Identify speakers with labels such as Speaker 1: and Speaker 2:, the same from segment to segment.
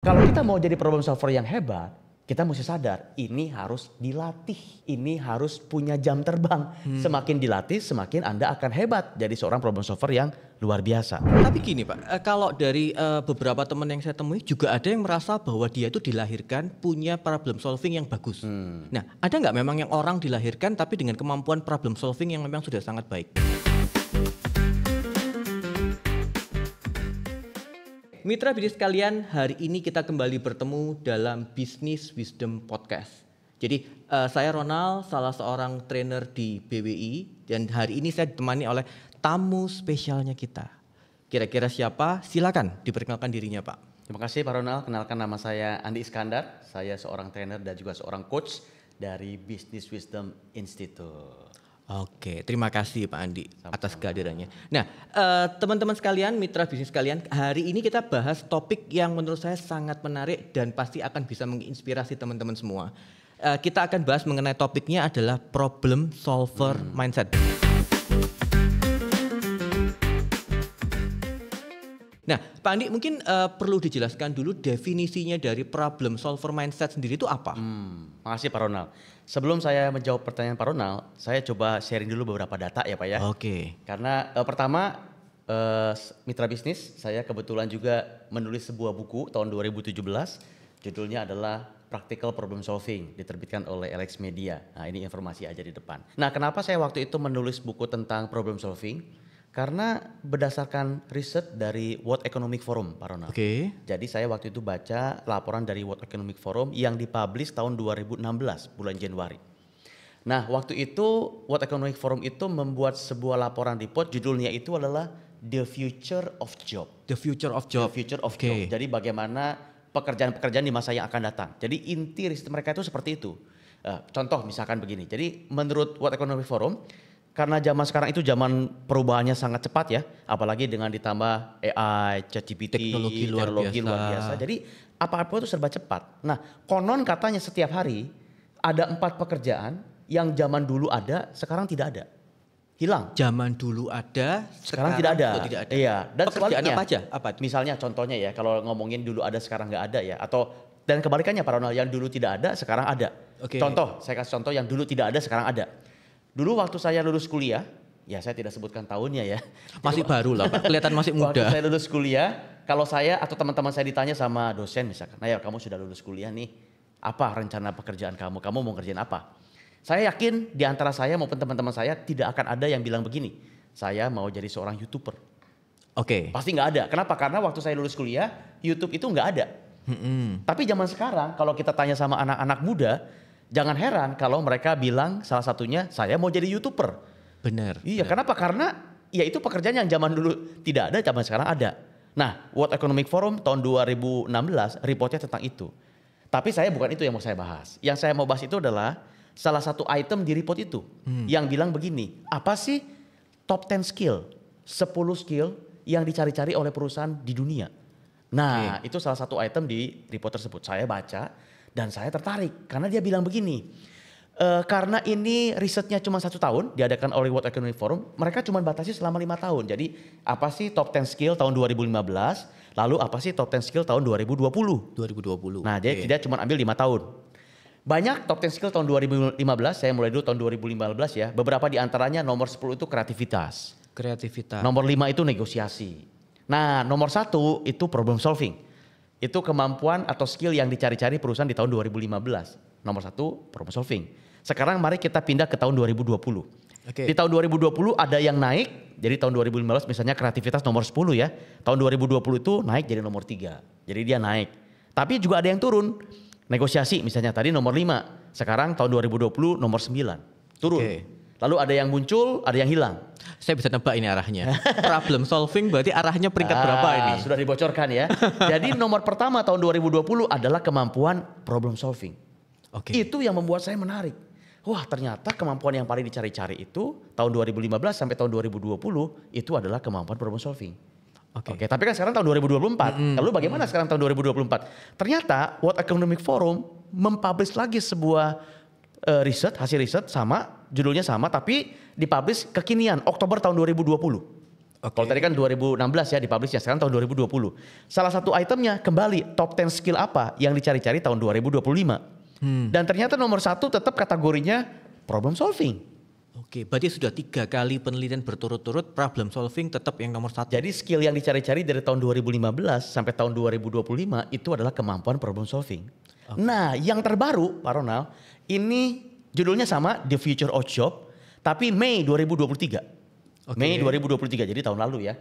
Speaker 1: Kalau kita mau jadi problem solver yang hebat, kita mesti sadar ini harus dilatih, ini harus punya jam terbang. Semakin dilatih, semakin Anda akan hebat jadi seorang problem solver yang luar biasa.
Speaker 2: Tapi gini Pak, kalau dari beberapa teman yang saya temui juga ada yang merasa bahwa dia itu dilahirkan punya problem solving yang bagus. Nah, ada nggak memang yang orang dilahirkan tapi dengan kemampuan problem solving yang memang sudah sangat baik? Mitra bisnis sekalian, hari ini kita kembali bertemu dalam Business Wisdom Podcast. Jadi saya Ronald, salah seorang trainer di BWI, dan hari ini saya ditemani oleh tamu spesialnya kita. Kira-kira siapa? Silakan diperkenalkan dirinya Pak.
Speaker 1: Terima kasih Pak Ronald, kenalkan nama saya Andi Iskandar. Saya seorang trainer dan juga seorang coach dari Business Wisdom Institute.
Speaker 2: Oke, terima kasih Pak Andi atas kehadirannya. Nah, teman-teman sekalian, mitra bisnis sekalian, hari ini kita bahas topik yang menurut saya sangat menarik dan pasti akan bisa menginspirasi teman-teman semua. Kita akan bahas mengenai topiknya adalah problem solver mindset. Nah, Pak Andi mungkin perlu dijelaskan dulu definisinya dari problem solver mindset sendiri itu apa?
Speaker 1: Makasih Pak Ronald. Sebelum saya menjawab pertanyaan Pak Ronald, saya coba sharing dulu beberapa data ya Pak ya.
Speaker 2: Oke.
Speaker 1: Karena pertama mitra bisnis, saya kebetulan juga menulis sebuah buku tahun 2017. Judulnya adalah Practical Problem Solving, diterbitkan oleh Alex Media. Nah ini informasi aja di depan. Nah kenapa saya waktu itu menulis buku tentang problem solving? Karena berdasarkan riset dari World Economic Forum, Pak Ronald.
Speaker 2: Oke.
Speaker 1: Jadi saya waktu itu baca laporan dari World Economic Forum yang dipublish tahun 2016, bulan Januari. Nah waktu itu World Economic Forum itu membuat sebuah laporan report, judulnya itu adalah The Future of Job.
Speaker 2: The future of job.
Speaker 1: The Future of Job. Jadi bagaimana pekerjaan-pekerjaan di masa yang akan datang. Jadi inti riset mereka itu seperti itu. Contoh misalkan begini, jadi menurut World Economic Forum, karena zaman sekarang itu zaman perubahannya sangat cepat ya, apalagi dengan ditambah AI, ChatGPT,
Speaker 2: teknologi luar biasa.
Speaker 1: Jadi apa-apa itu serba cepat. Nah, konon katanya setiap hari ada 4 pekerjaan yang zaman dulu ada, sekarang tidak ada. Hilang.
Speaker 2: Zaman dulu ada,
Speaker 1: Sekarang tidak ada.
Speaker 2: tidak ada.
Speaker 1: Iya, dan
Speaker 2: Pekerjaan
Speaker 1: sebaliknya.
Speaker 2: apa aja? Apa?
Speaker 1: Misalnya contohnya ya, kalau ngomongin dulu ada sekarang nggak ada ya, atau dan kebalikannya Pak Ronald, yang dulu tidak ada sekarang ada.
Speaker 2: Oke.
Speaker 1: Contoh, saya kasih contoh yang dulu tidak ada sekarang ada. Dulu waktu saya lulus kuliah, ya saya tidak sebutkan tahunnya ya.
Speaker 2: Masih baru lah Pak, kelihatan masih
Speaker 1: Waktu
Speaker 2: muda.
Speaker 1: saya lulus kuliah, kalau saya atau teman-teman saya ditanya sama dosen misalkan, nah ya kamu sudah lulus kuliah nih, apa rencana pekerjaan kamu? Kamu mau ngerjain apa? Saya yakin di antara saya maupun teman-teman saya tidak akan ada yang bilang begini, saya mau jadi seorang YouTuber.
Speaker 2: Oke.
Speaker 1: Pasti nggak ada. Kenapa? Karena waktu saya lulus kuliah, YouTube itu nggak ada. Tapi zaman sekarang kalau kita tanya sama anak-anak muda, jangan heran kalau mereka bilang salah satunya saya mau jadi YouTuber.
Speaker 2: Benar.
Speaker 1: Iya, kenapa? Karena ya itu pekerjaan yang zaman dulu tidak ada, zaman sekarang ada. Nah, World Economic Forum tahun 2016 reportnya tentang itu. Tapi saya bukan itu yang mau saya bahas. Yang saya mau bahas itu adalah salah satu item di report itu yang bilang begini, apa sih top 10 skill, 10 skill yang dicari-cari oleh perusahaan di dunia. Nah, itu salah satu item di report tersebut. Saya baca dan saya tertarik karena dia bilang begini, karena ini risetnya cuma 1 tahun diadakan oleh World Economic Forum, mereka cuma batasi selama 5 tahun. Jadi apa sih top 10 skill tahun 2015, lalu apa sih top 10 skill tahun 2020.
Speaker 2: 2020.
Speaker 1: Nah dia cuma ambil 5 tahun. Banyak top 10 skill tahun 2015, saya mulai dulu tahun 2015 ya, beberapa di antaranya nomor 10 itu kreativitas.
Speaker 2: Kreativitas.
Speaker 1: Nomor 5 itu negosiasi. Nah nomor 1 itu problem solving. Itu kemampuan atau skill yang dicari-cari perusahaan di tahun 2015. Nomor 1 problem solving. Sekarang mari kita pindah ke tahun 2020.
Speaker 2: Oke.
Speaker 1: Di tahun 2020 ada yang naik, jadi tahun 2015 misalnya kreativitas nomor 10 ya. Tahun 2020 itu naik jadi nomor 3. Jadi dia naik. Tapi juga ada yang turun. Negosiasi misalnya tadi nomor 5. Sekarang tahun 2020 nomor 9. Turun.
Speaker 2: Oke.
Speaker 1: Lalu ada yang muncul, ada yang hilang.
Speaker 2: Saya bisa nebak ini arahnya. Problem solving berarti arahnya peringkat berapa ini?
Speaker 1: Sudah dibocorkan ya. Jadi nomor pertama tahun 2020 adalah kemampuan problem solving.
Speaker 2: Oke.
Speaker 1: Itu yang membuat saya menarik. Wah ternyata kemampuan yang paling dicari-cari itu tahun 2015 sampai tahun 2020 itu adalah kemampuan problem solving.
Speaker 2: Oke.
Speaker 1: Oke, tapi kan sekarang tahun 2024. Lalu bagaimana sekarang tahun 2024? Ternyata World Economic Forum mempublish lagi sebuah hasil riset sama, judulnya sama tapi dipublish kekinian Oktober tahun 2020. Kalau tadi kan 2016 ya dipublish ya, sekarang tahun 2020. Salah satu itemnya kembali top 10 skill apa yang dicari-cari tahun 2025. Dan ternyata nomor 1 tetap kategorinya problem solving.
Speaker 2: Oke, berarti sudah 3 kali penelitian berturut-turut problem solving tetap yang nomor 1.
Speaker 1: Jadi skill yang dicari-cari dari tahun 2015 sampai tahun 2025 itu adalah kemampuan problem solving. Nah, yang terbaru Pak Ronald, ini judulnya sama, The Future of Job, tapi Mei 2023. Mei 2023, jadi tahun lalu ya.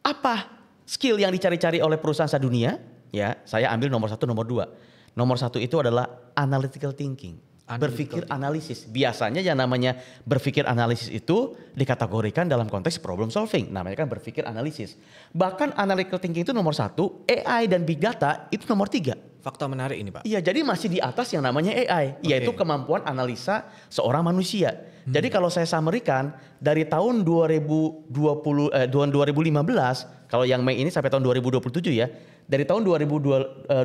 Speaker 1: Apa skill yang dicari-cari oleh perusahaan sedunia? Ya, saya ambil nomor 1, nomor 2. Nomor 1 itu adalah analytical thinking. Berpikir analisis. Biasanya yang namanya berpikir analisis itu dikategorikan dalam konteks problem solving. Namanya kan berpikir analisis. Bahkan analytical thinking itu nomor 1, AI dan big data itu nomor 3.
Speaker 2: Fakta menarik ini Pak.
Speaker 1: Iya, jadi masih di atas yang namanya AI, yaitu kemampuan analisa seorang manusia. Jadi kalau saya summary-kan dari tahun 2015, kalau yang Mei ini sampai tahun 2027 ya, dari tahun 2015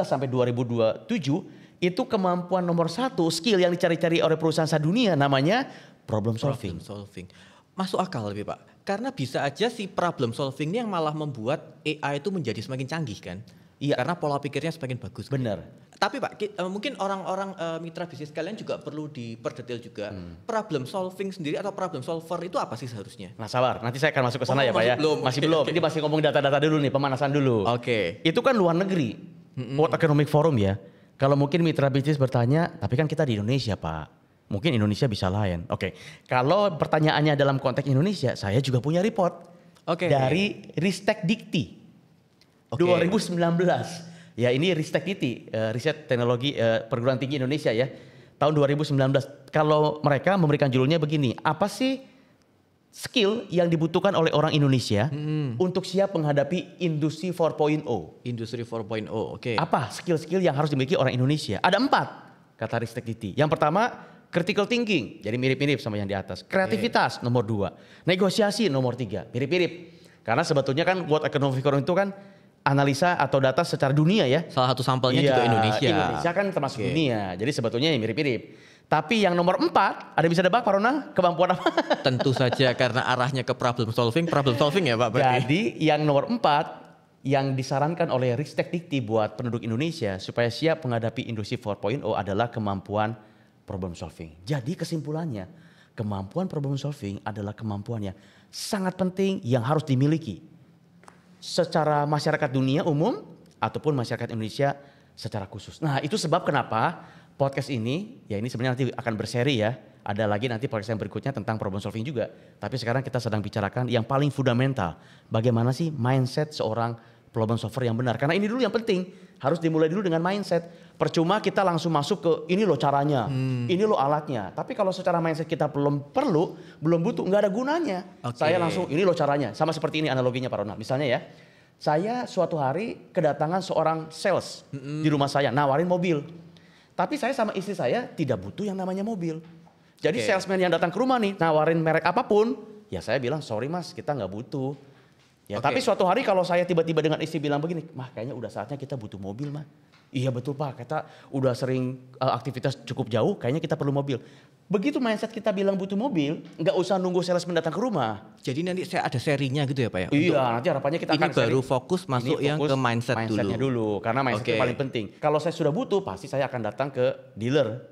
Speaker 1: sampai 2027 itu kemampuan nomor 1 skill yang dicari-cari oleh perusahaan sedunia namanya problem solving.
Speaker 2: Masuk akal lebih Pak. Karena bisa aja si problem solving ini yang malah membuat AI itu menjadi semakin canggih kan. Iya. Karena pola pikirnya semakin bagus.
Speaker 1: Benar.
Speaker 2: Tapi Pak, mungkin orang-orang mitra bisnis kalian juga perlu diperdetil juga. Problem solving sendiri atau problem solver itu apa sih seharusnya?
Speaker 1: Nah sabar, nanti saya akan masuk ke sana ya Pak ya. Masih belum.
Speaker 2: Okay.
Speaker 1: Ini masih ngomong data-data dulu nih, pemanasan dulu.
Speaker 2: Oke.
Speaker 1: Itu kan luar negeri. World Economic Forum ya. Kalau mungkin mitra bisnis bertanya, tapi kan kita di Indonesia Pak. Mungkin Indonesia bisa lain. Oke. Kalau pertanyaannya dalam konteks Indonesia, saya juga punya report. Dari Ristek Dikti. 2019. Ya ini Ristek Dikti, riset teknologi perguruan tinggi Indonesia ya. Tahun 2019. Kalau mereka memberikan judulnya begini, apa sih skill yang dibutuhkan oleh orang Indonesia untuk siap menghadapi industri 4.0?
Speaker 2: Industri 4.0, oke.
Speaker 1: Apa skill-skill yang harus dimiliki orang Indonesia? Ada 4 kata Ristek Dikti. Yang pertama critical thinking, jadi mirip-mirip sama yang di atas. Kreativitas nomor 2, negosiasi nomor 3, mirip-mirip. Karena sebetulnya kan World Economic Forum itu kan analisa atau data secara dunia ya.
Speaker 2: Salah satu sampelnya juga Indonesia.
Speaker 1: Indonesia kan termasuk dunia, jadi sebetulnya yang mirip-mirip. Tapi yang nomor 4, ada bisa nebak Pak Ronald, kemampuan apa?
Speaker 2: Tentu saja karena arahnya ke problem solving ya Pak.
Speaker 1: Jadi yang nomor 4 yang disarankan oleh Ristek Dikti buat penduduk Indonesia supaya siap menghadapi industri 4.0 adalah kemampuan problem solving. Jadi kesimpulannya, kemampuan problem solving adalah kemampuan yang sangat penting yang harus dimiliki secara masyarakat dunia umum ataupun masyarakat Indonesia secara khusus. Nah itu sebab kenapa podcast ini, ya ini sebenarnya nanti akan berseri ya. Ada lagi nanti podcast yang berikutnya tentang problem solving juga. Tapi sekarang kita sedang bicarakan yang paling fundamental. Bagaimana sih mindset seorang problem solver yang benar. Karena ini dulu yang penting. Harus dimulai dulu dengan mindset. Percuma kita langsung masuk ke ini loh caranya. Ini loh alatnya. Tapi kalau secara mindset kita belum butuh, nggak ada gunanya. Saya langsung ini loh caranya. Sama seperti ini analoginya Pak Ronald. Misalnya ya, saya suatu hari kedatangan seorang sales di rumah saya nawarin mobil. Tapi saya sama istri saya tidak butuh yang namanya mobil. Jadi salesman yang datang ke rumah nih nawarin merek apapun, ya saya bilang sorry mas kita nggak butuh. Ya tapi suatu hari kalau saya tiba-tiba dengan istri bilang begini, mah kayaknya udah saatnya kita butuh mobil mah. Iya betul Pak, kita udah sering aktivitas cukup jauh, kayaknya kita perlu mobil. Begitu mindset kita bilang butuh mobil, nggak usah nunggu salesman datang ke rumah.
Speaker 2: Jadi nanti saya ada serinya gitu ya Pak ya?
Speaker 1: Iya, nanti harapannya kita akan
Speaker 2: baru fokus masuk yang ke mindsetnya
Speaker 1: dulu. Karena mindsetnya paling penting. Kalau saya sudah butuh, pasti saya akan datang ke dealer.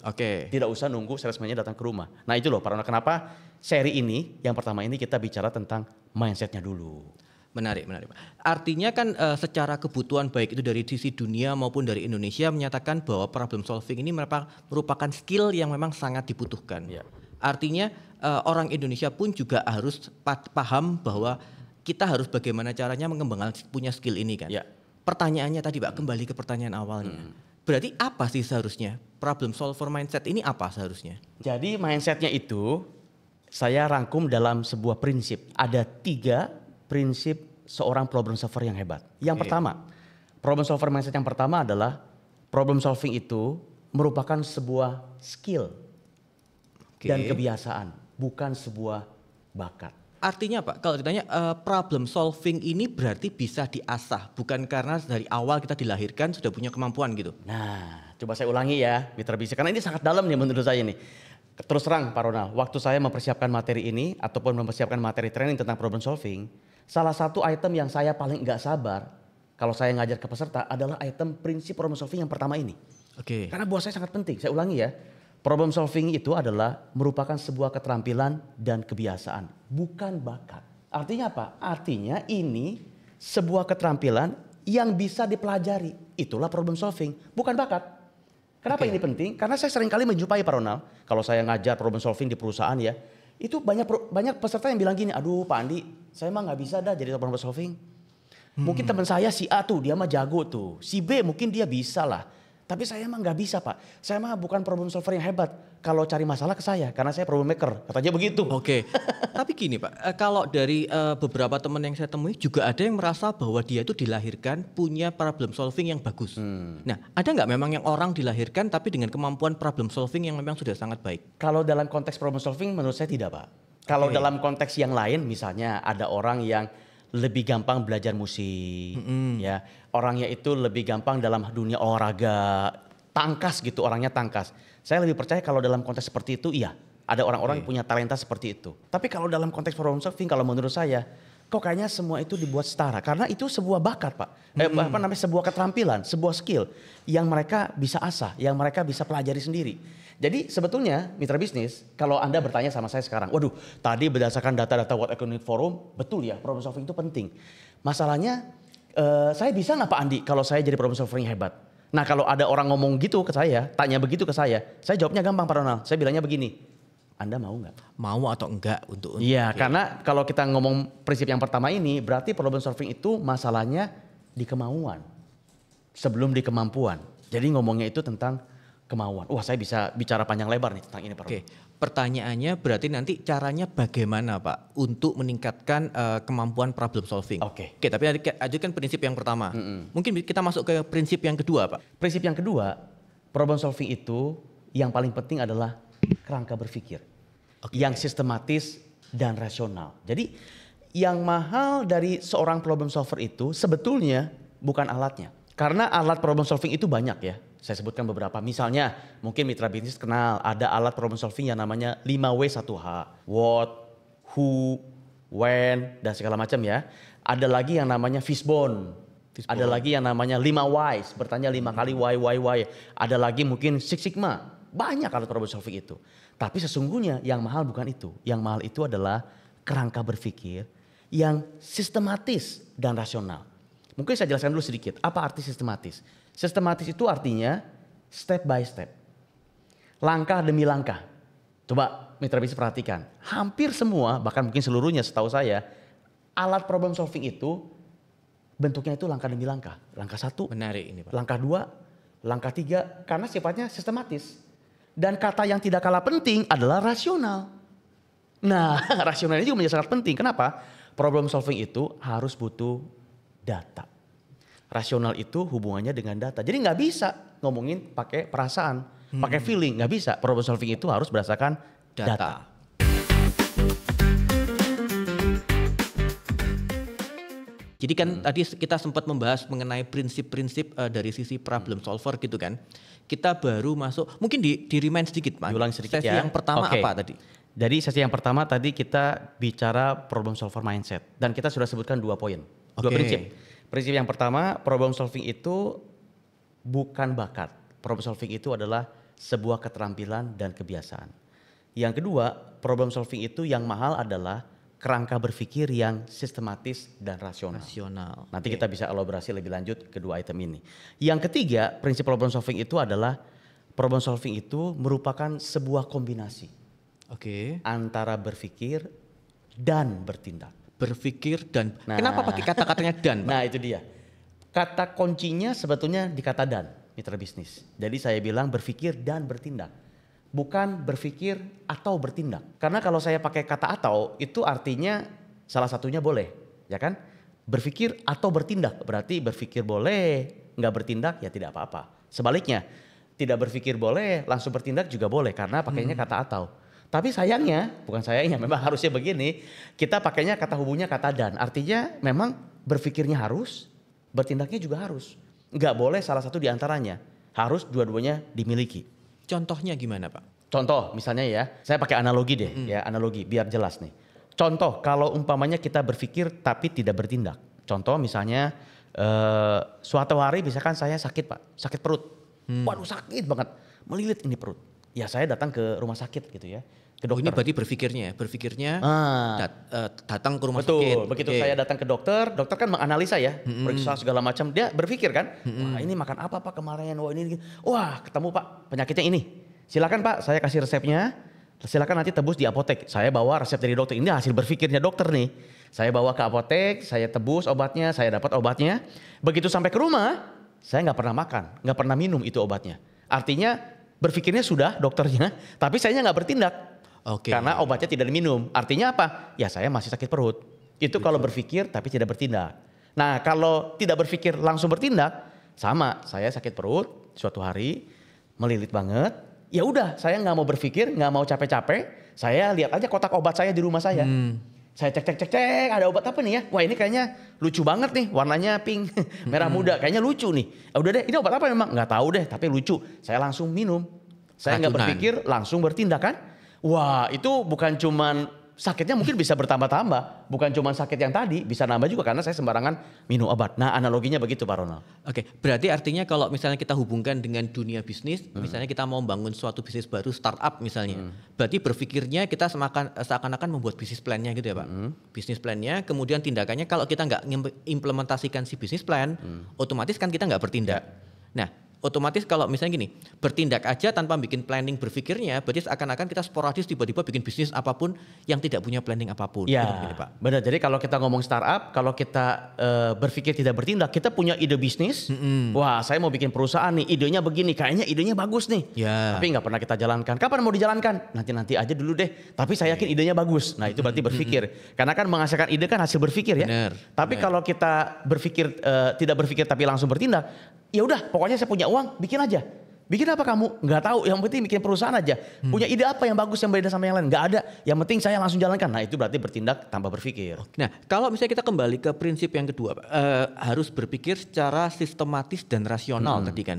Speaker 1: Tidak usah nunggu salesman-nya datang ke rumah. Nah itu loh, Pak Ronald, kenapa seri ini, yang pertama ini kita bicara tentang mindsetnya dulu.
Speaker 2: Menarik Pak. Artinya kan secara kebutuhan baik itu dari sisi dunia maupun dari Indonesia menyatakan bahwa problem solving ini merupakan skill yang memang sangat dibutuhkan. Ya. Artinya orang Indonesia pun juga harus paham bahwa kita harus bagaimana caranya mengembangkan punya skill ini kan. Ya. Pertanyaannya tadi Pak, kembali ke pertanyaan awalnya. Berarti apa sih seharusnya? Problem solver mindset ini apa seharusnya?
Speaker 1: Jadi mindsetnya itu saya rangkum dalam sebuah prinsip. Ada 3 prinsip seorang problem solver yang hebat. Yang pertama, problem solver mindset yang pertama adalah problem solving itu merupakan sebuah skill dan kebiasaan, bukan sebuah bakat.
Speaker 2: Artinya Pak, kalau ditanya problem solving ini berarti bisa diasah, bukan karena dari awal kita dilahirkan sudah punya kemampuan gitu.
Speaker 1: Nah, coba saya ulangi ya, mitra bisnis, karena ini sangat dalam nih menurut saya nih. Terus terang Pak Ronald, waktu saya mempersiapkan materi ini ataupun mempersiapkan materi training tentang problem solving, salah satu item yang saya paling nggak sabar kalau saya ngajar ke peserta adalah item prinsip problem solving yang pertama ini.
Speaker 2: Oke.
Speaker 1: Karena buat saya sangat penting. Saya ulangi ya, problem solving itu adalah merupakan sebuah keterampilan dan kebiasaan, bukan bakat. Artinya apa? Artinya ini sebuah keterampilan yang bisa dipelajari. Itulah problem solving, bukan bakat. Kenapa ini penting? Karena saya sering kali menjumpai Pak Ronald, kalau saya ngajar problem solving di perusahaan ya, itu banyak peserta yang bilang gini, aduh Pak Andi, saya mah nggak bisa dah jadi problem solving. Mungkin teman saya si A tuh, dia mah jago tuh. Si B mungkin dia bisa lah. Tapi saya mah nggak bisa Pak. Saya mah bukan problem solver yang hebat. Kalau cari masalah ke saya, karena saya problem maker. Katanya begitu.
Speaker 2: Oke. Tapi gini Pak, kalau dari beberapa teman yang saya temui juga ada yang merasa bahwa dia itu dilahirkan punya problem solving yang bagus. Nah, ada nggak memang yang orang dilahirkan tapi dengan kemampuan problem solving yang memang sudah sangat baik?
Speaker 1: Kalau dalam konteks problem solving menurut saya tidak Pak. Kalau dalam konteks yang lain misalnya ada orang yang lebih gampang belajar musik, ya orangnya itu lebih gampang dalam dunia olahraga, tangkas gitu, orangnya tangkas. Saya lebih percaya kalau dalam konteks seperti itu, iya ada orang-orang yang punya talenta seperti itu. Tapi kalau dalam konteks problem solving, kalau menurut saya, kok kayaknya semua itu dibuat setara, karena itu sebuah bakat Pak, apa namanya sebuah keterampilan, sebuah skill yang mereka bisa asah, yang mereka bisa pelajari sendiri. Jadi sebetulnya mitra bisnis, kalau Anda bertanya sama saya sekarang, waduh tadi berdasarkan data-data World Economic Forum, betul ya problem solving itu penting. Masalahnya saya bisa nggak Pak Andi kalau saya jadi problem solver yang hebat? Nah kalau ada orang ngomong gitu ke saya, tanya begitu ke saya jawabnya gampang Pak Ronald. Saya bilangnya begini, Anda mau nggak?
Speaker 2: Mau atau enggak untuk
Speaker 1: Iya karena kalau kita ngomong prinsip yang pertama ini, berarti problem solving itu masalahnya di kemauan sebelum di kemampuan. Jadi ngomongnya itu tentang kemauan. Wah saya bisa bicara panjang lebar nih tentang ini Pak.
Speaker 2: Oke, pertanyaannya berarti nanti caranya bagaimana Pak untuk meningkatkan kemampuan problem solving?
Speaker 1: Oke.
Speaker 2: Oke, tapi ajukan prinsip yang pertama. Mungkin kita masuk ke prinsip yang kedua Pak.
Speaker 1: Prinsip yang kedua, problem solving itu yang paling penting adalah kerangka berpikir. Yang sistematis dan rasional. Jadi yang mahal dari seorang problem solver itu sebetulnya bukan alatnya. Karena alat problem solving itu banyak ya. Saya sebutkan beberapa. Misalnya mungkin mitra bisnis kenal ada alat problem solving yang namanya 5W1H. What, who, when, dan segala macam ya. Ada lagi yang namanya fishbone. Ada lagi yang namanya 5 Whys. Bertanya 5 kali why. Ada lagi mungkin Six Sigma. Banyak alat problem solving itu. Tapi sesungguhnya yang mahal bukan itu. Yang mahal itu adalah kerangka berpikir yang sistematis dan rasional. Mungkin saya jelaskan dulu sedikit. Apa arti sistematis? Sistematis itu artinya step by step. Langkah demi langkah. Coba mitra bisnis perhatikan. Hampir semua, bahkan mungkin seluruhnya setahu saya, alat problem solving itu bentuknya itu langkah demi langkah. Langkah 1,
Speaker 2: Menarik ini Pak.
Speaker 1: langkah 2, langkah 3. Karena sifatnya sistematis. Dan kata yang tidak kalah penting adalah rasional. Nah rasional ini juga menjadi sangat penting. Kenapa? Problem solving itu harus butuh data. Rasional itu hubungannya dengan data. Jadi nggak bisa ngomongin pakai perasaan, pakai feeling, nggak bisa. Problem solving itu harus berdasarkan data.
Speaker 2: Jadi kan tadi kita sempat membahas mengenai prinsip-prinsip dari sisi problem solver gitu kan. Kita baru masuk, mungkin di remind sedikit Pak.
Speaker 1: Diulang sedikit
Speaker 2: sesi
Speaker 1: ya.
Speaker 2: yang pertama
Speaker 1: Oke.
Speaker 2: apa tadi?
Speaker 1: Jadi sesi yang pertama tadi kita bicara problem solver mindset. Dan kita sudah sebutkan 2 poin, 2 prinsip. Prinsip yang pertama, problem solving itu bukan bakat. Problem solving itu adalah sebuah keterampilan dan kebiasaan. Yang kedua, problem solving itu yang mahal adalah kerangka berpikir yang sistematis dan rasional. Nanti kita bisa elaborasi lebih lanjut kedua item ini. Yang ketiga, prinsip problem solving itu adalah problem solving itu merupakan sebuah kombinasi antara berpikir dan bertindak.
Speaker 2: Berpikir dan kenapa pakai kata-katanya dan Pak?
Speaker 1: Nah itu dia. Kata kuncinya sebetulnya di kata dan, mitra bisnis. Jadi saya bilang berpikir dan bertindak. Bukan berpikir atau bertindak. Karena kalau saya pakai kata atau itu artinya salah satunya boleh. Ya kan? Berpikir atau bertindak. Berarti berpikir boleh, nggak bertindak ya tidak apa-apa. Sebaliknya, tidak berpikir boleh, langsung bertindak juga boleh. Karena pakainya kata atau. Tapi sayangnya, bukan sayangnya, memang harusnya begini. Kita pakainya kata hubungnya kata dan. Artinya memang berpikirnya harus, bertindaknya juga harus. Nggak boleh salah satu di antaranya. Harus dua-duanya dimiliki.
Speaker 2: Contohnya gimana Pak?
Speaker 1: Contoh misalnya ya, saya pakai analogi deh ya, analogi biar jelas nih. Contoh kalau umpamanya kita berpikir tapi tidak bertindak. Contoh misalnya suatu hari misalkan saya sakit Pak, sakit perut. Waduh sakit banget, melilit ini perut. Ya saya datang ke rumah sakit gitu ya, ke dokter.
Speaker 2: Oh, ini berarti berpikirnya datang ke rumah
Speaker 1: Betul,
Speaker 2: sakit.
Speaker 1: begitu saya datang ke dokter kan menganalisa ya, periksa segala macam. Dia berpikir kan, wah ini makan apa Pak kemarin, wah ini, wah ketemu Pak penyakitnya ini. Silakan Pak, saya kasih resepnya. Silakan nanti tebus di apotek. Saya bawa resep dari dokter. Ini hasil berpikirnya dokter nih. Saya bawa ke apotek, saya tebus obatnya, saya dapat obatnya. Begitu sampai ke rumah, saya nggak pernah makan, nggak pernah minum itu obatnya. Artinya berpikirnya sudah dokternya, tapi saya nggak bertindak. Karena obatnya tidak diminum. Artinya apa? Ya saya masih sakit perut. Itu kalau berpikir tapi tidak bertindak. Nah kalau tidak berpikir langsung bertindak, sama. Saya sakit perut suatu hari, melilit banget. Ya udah, saya nggak mau berpikir, nggak mau capek-capek. Saya lihat aja kotak obat saya di rumah saya. Saya cek, ada obat apa nih ya? Wah ini kayaknya lucu banget nih, warnanya pink, merah muda, kayaknya lucu nih. Udah deh, ini obat apa memang? Nggak tahu deh, tapi lucu. Saya langsung minum. Saya nggak berpikir, langsung bertindak kan? Wah itu bukan cuman sakitnya mungkin bisa bertambah-tambah. Bukan cuma sakit yang tadi, bisa nambah juga karena saya sembarangan minum obat. Nah analoginya begitu Pak Ronald.
Speaker 2: Oke, berarti artinya kalau misalnya kita hubungkan dengan dunia bisnis, misalnya kita mau bangun suatu bisnis baru, startup misalnya. Berarti berpikirnya kita seakan-akan membuat bisnis plan-nya gitu ya Pak. Bisnis plan-nya, kemudian tindakannya kalau kita nggak implementasikan si bisnis plan, otomatis kan kita nggak bertindak. Nah, otomatis kalau misalnya gini, bertindak aja tanpa bikin planning berpikirnya, berarti seakan-akan kita sporadis tiba-tiba bikin bisnis apapun yang tidak punya planning apapun.
Speaker 1: Ya,
Speaker 2: gitu, Pak.
Speaker 1: benar. Jadi kalau kita ngomong startup, kalau kita berpikir tidak bertindak, kita punya ide bisnis. Wah, saya mau bikin perusahaan nih, idenya begini, kayaknya idenya bagus nih. Tapi nggak pernah kita jalankan. Kapan mau dijalankan? Nanti aja dulu deh. Tapi saya yakin idenya bagus. Nah itu berarti berpikir. Karena kan menghasilkan ide kan hasil berpikir ya. Tapi kalau kita berpikir tidak berpikir tapi langsung bertindak, ya udah, pokoknya saya punya uang, bikin aja. Bikin apa kamu? Nggak tahu, yang penting bikin perusahaan aja. Punya ide apa yang bagus yang beda sama yang lain? Nggak ada, yang penting saya langsung jalankan. Nah itu berarti bertindak tanpa berpikir.
Speaker 2: Nah kalau misalnya kita kembali ke prinsip yang kedua, harus berpikir secara sistematis dan rasional tadi kan.